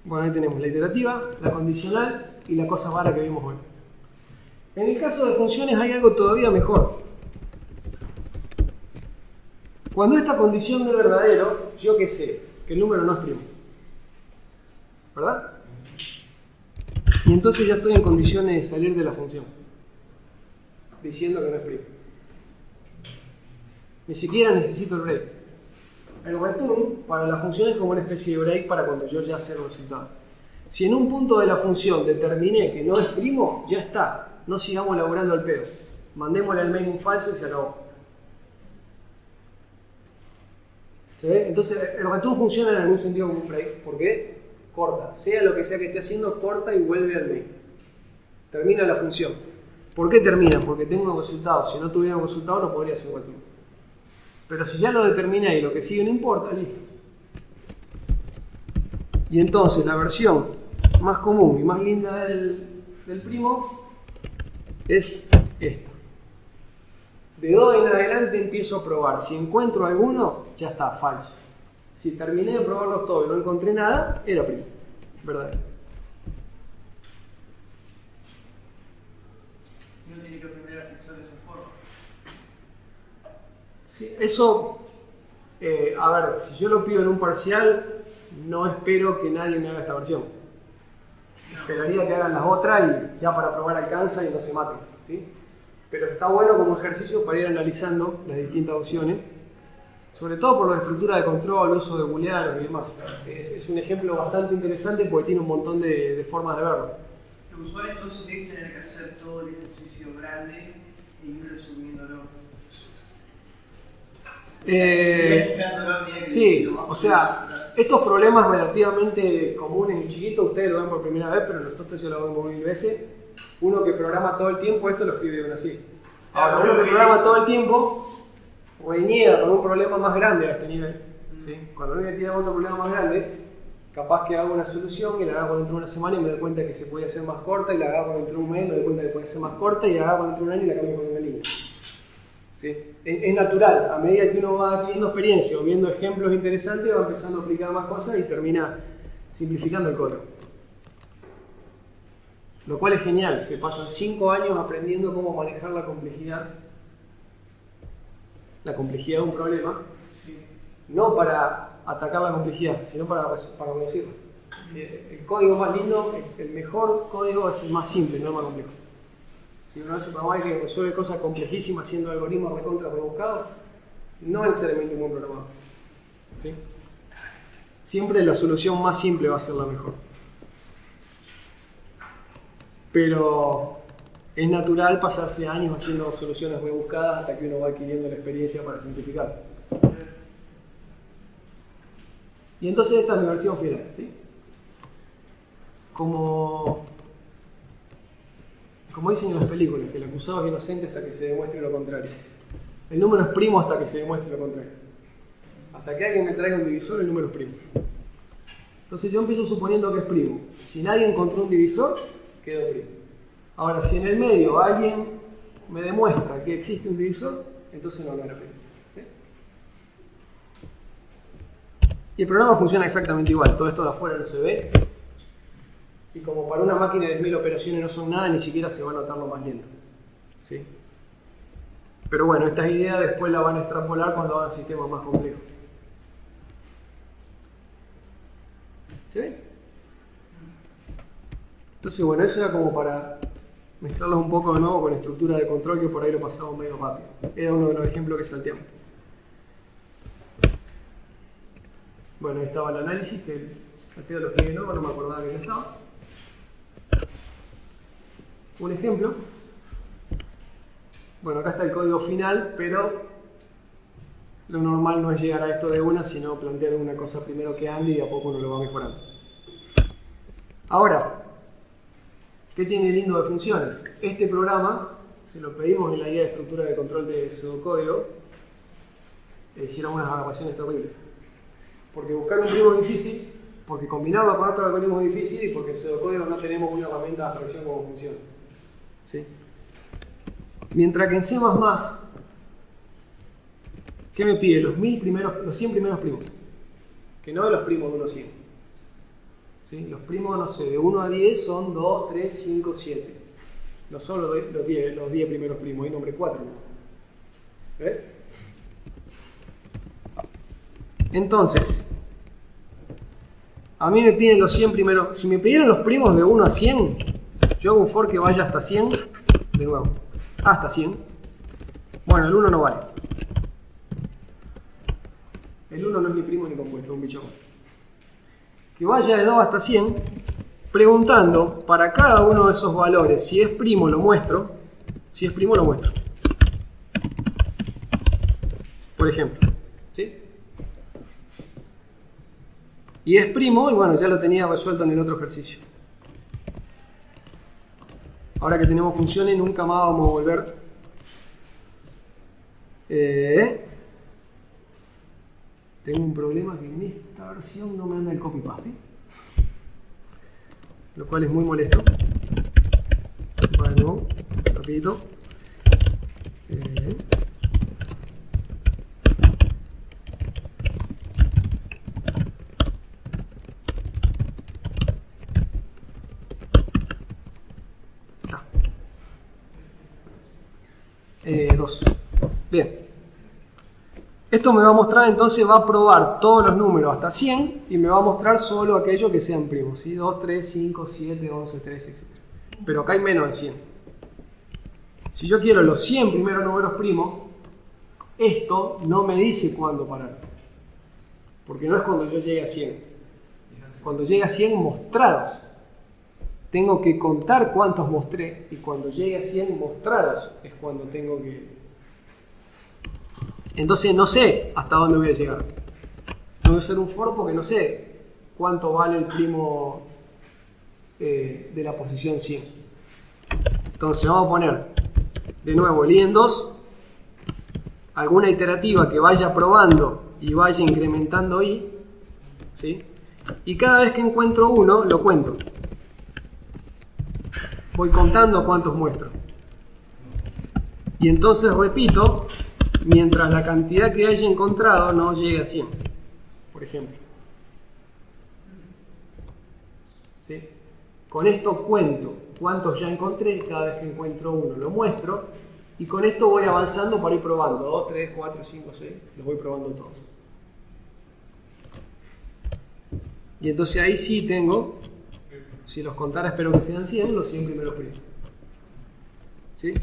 bueno, ahí tenemos la iterativa, la condicional y la cosa rara que vimos hoy. En el caso de funciones hay algo todavía mejor. Cuando esta condición de verdadero, yo qué sé, que el número no es primo. ¿Verdad? Y entonces ya estoy en condiciones de salir de la función, diciendo que no es primo. Ni siquiera necesito el break. El return para la función es como una especie de break para cuando yo ya sé el resultado. Si en un punto de la función determiné que no es primo, ya está. No sigamos elaborando el pedo. Mandémosle al main un falso y se acabó. ¿Se ve? Entonces el return funciona en algún sentido como un break. ¿Por qué? Corta. Sea lo que sea que esté haciendo, corta y vuelve al main. Termina la función. ¿Por qué termina? Porque tengo un resultado. Si no tuviera un resultado no podría ser return. Pero si ya lo determiné y lo que sigue no importa, listo. Y entonces la versión más común y más linda del primo es esta. De 2 en adelante empiezo a probar. Si encuentro alguno, ya está, falso. Si terminé de probarlos todos y no encontré nada, era primo. Verdadero. No tiene que aprender a pensar de esa forma. Sí, eso, a ver, si yo lo pido en un parcial, no espero que nadie me haga esta versión. Esperaría que hagan las otras y ya para probar alcanza y no se maten, ¿sí? Pero está bueno como ejercicio para ir analizando las distintas opciones, sobre todo por la estructura de control, el uso de booleanos y demás. Es un ejemplo bastante interesante porque tiene un montón de formas de verlo. El usuario entonces debe tener que hacer todo el ejercicio grande e ir resumiéndolo. Sí, o sea, estos problemas relativamente comunes y chiquitos, ustedes lo ven por primera vez, pero nosotros ya lo vemos mil veces. Uno que programa todo el tiempo, esto lo escribe uno así. Ahora, uno que programa todo el tiempo, reniega con un problema más grande a este nivel. ¿Sí? Cuando uno tiene otro problema más grande, capaz que hago una solución y la hago dentro de una semana y me doy cuenta que se puede hacer más corta, y la hago dentro de un mes y me doy cuenta que puede ser más corta, y la hago dentro de un año y la cambio por una línea. ¿Sí? Es natural, a medida que uno va adquiriendo experiencia o viendo ejemplos interesantes, va empezando a aplicar más cosas y termina simplificando el código. Lo cual es genial, se pasan 5 años aprendiendo cómo manejar la complejidad de un problema, ¿sí? No para atacar la complejidad, sino para reducirla. ¿Sí? El código más lindo, el mejor código es el más simple, no el más complejo. Si uno hace un programa que resuelve cosas complejísimas haciendo algoritmos recontra rebuscados, no es necesariamente un buen programador. ¿Sí? Siempre la solución más simple va a ser la mejor. Pero es natural pasarse años haciendo soluciones rebuscadas hasta que uno va adquiriendo la experiencia para simplificar. Y entonces esta es mi versión final, ¿sí? Como dicen en las películas, que el acusado es inocente hasta que se demuestre lo contrario. El número es primo hasta que se demuestre lo contrario. Hasta que alguien me traiga un divisor, el número es primo. Entonces yo empiezo suponiendo que es primo. Si nadie encontró un divisor, quedó primo. Ahora, si en el medio alguien me demuestra que existe un divisor, entonces no era primo. ¿Sí? Y el programa funciona exactamente igual. Todo esto de afuera no se ve. Y como para una máquina de 1000 operaciones no son nada, ni siquiera se va a notar lo más lento. ¿Sí? Pero bueno, estas ideas después las van a extrapolar cuando hagan sistemas más complejos. ¿Se ve? Entonces, bueno, eso era como para mezclarlos un poco de nuevo con estructura de control, que por ahí lo pasamos medio rápido. Era uno de los ejemplos que salteamos. Bueno, ahí estaba el análisis, que Mateo lo escribe nuevo, no me acordaba que ya estaba. Un ejemplo. Bueno, acá está el código final, pero lo normal no es llegar a esto de una, sino plantear una cosa primero que ande y de a poco uno lo va mejorando. Ahora, ¿qué tiene lindo de funciones? Este programa, se lo pedimos en la guía de estructura de control de pseudocódigo, hicieron unas aberraciones terribles. Porque buscar un primo es difícil, porque combinarlo con otro algoritmo es difícil y porque en pseudocódigo no tenemos una herramienta de abstracción como funciona. ¿Sí? Mientras que en C++, ¿qué me pide? Los 100 primeros primos. Que no de los primos de 1 a 100. ¿Sí? Los primos, no sé, de 1 a 10 son 2, 3, 5, 7. No son los 10 primeros primos, hay nombre 4. ¿Se ve? Entonces, a mí me piden los 100 primeros. Si me pidieran los primos de 1 a 100, yo hago un for que vaya hasta 100, de nuevo, hasta 100. Bueno, el 1 no vale. El 1 no es ni primo ni compuesto, es un bicho más. Que vaya de 2 hasta 100, preguntando para cada uno de esos valores, si es primo lo muestro, si es primo lo muestro. Por ejemplo, ¿sí? Y es primo, y bueno, ya lo tenía resuelto en el otro ejercicio. Ahora que tenemos funciones, nunca más vamos a volver. Tengo un problema que en esta versión no me anda el copy-paste, lo cual es muy molesto. Bueno, rapidito. 2. Bien. Esto me va a mostrar, entonces va a probar todos los números hasta 100 y me va a mostrar solo aquellos que sean primos, ¿sí? 2, 3, 5, 7, 11, 13, etc. Pero acá hay menos de 100. Si yo quiero los 100 primeros números primos, esto no me dice cuándo parar. Porque no es cuando yo llegue a 100. Cuando llegue a 100 mostrados. Tengo que contar cuántos mostré y cuando llegue a 100 mostrados es cuando tengo que... Entonces no sé hasta dónde voy a llegar. No voy a hacer un for porque no sé cuánto vale el primo de la posición 100. Entonces vamos a poner de nuevo el i en 2, alguna iterativa que vaya probando y vaya incrementando i, ¿sí? Y cada vez que encuentro uno lo cuento. Voy contando cuántos muestro. Y entonces repito mientras la cantidad que haya encontrado no llegue a 100, por ejemplo. ¿Sí? Con esto cuento cuántos ya encontré, cada vez que encuentro uno lo muestro, y con esto voy avanzando para ir probando. 2, 3, 4, 5, 6, los voy probando todos. Y entonces ahí sí tengo, si los contara espero que sean 100, los 100 primeros primos. ¿Sí?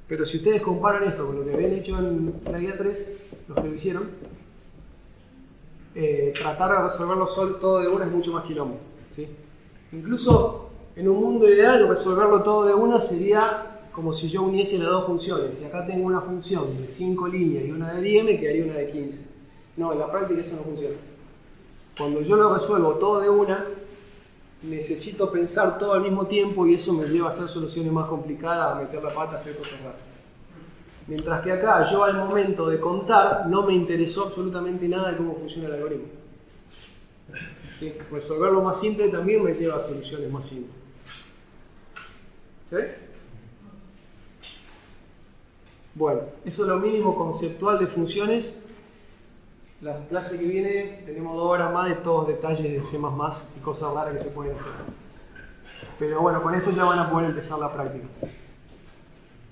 Pero si ustedes comparan esto con lo que habían hecho en la guía 3, los que lo hicieron, tratar de resolverlo todo de una es mucho más quilombo, ¿sí? Incluso en un mundo ideal, resolverlo todo de una sería como si yo uniese las dos funciones. Si acá tengo una función de 5 líneas y una de 10, me quedaría una de 15. No, en la práctica eso no funciona. Cuando yo lo resuelvo todo de una, necesito pensar todo al mismo tiempo y eso me lleva a hacer soluciones más complicadas, a meter la pata, a hacer cosas raras. Mientras que acá, yo al momento de contar, no me interesó absolutamente nada de cómo funciona el algoritmo. ¿Sí? Resolverlo más simple también me lleva a soluciones más simples. ¿Sí? Bueno, eso es lo mínimo conceptual de funciones. La clase que viene tenemos 2 horas más de todos detalles de C++ y cosas raras que se pueden hacer. Pero bueno, con esto ya van a poder empezar la práctica.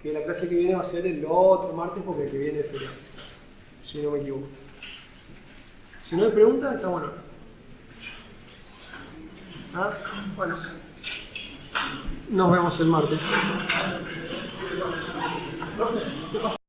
Que la clase que viene va a ser el otro martes porque el que viene es feriado, si no me equivoco. Si no hay preguntas, está bueno. ¿Ah? Bueno, nos vemos el martes.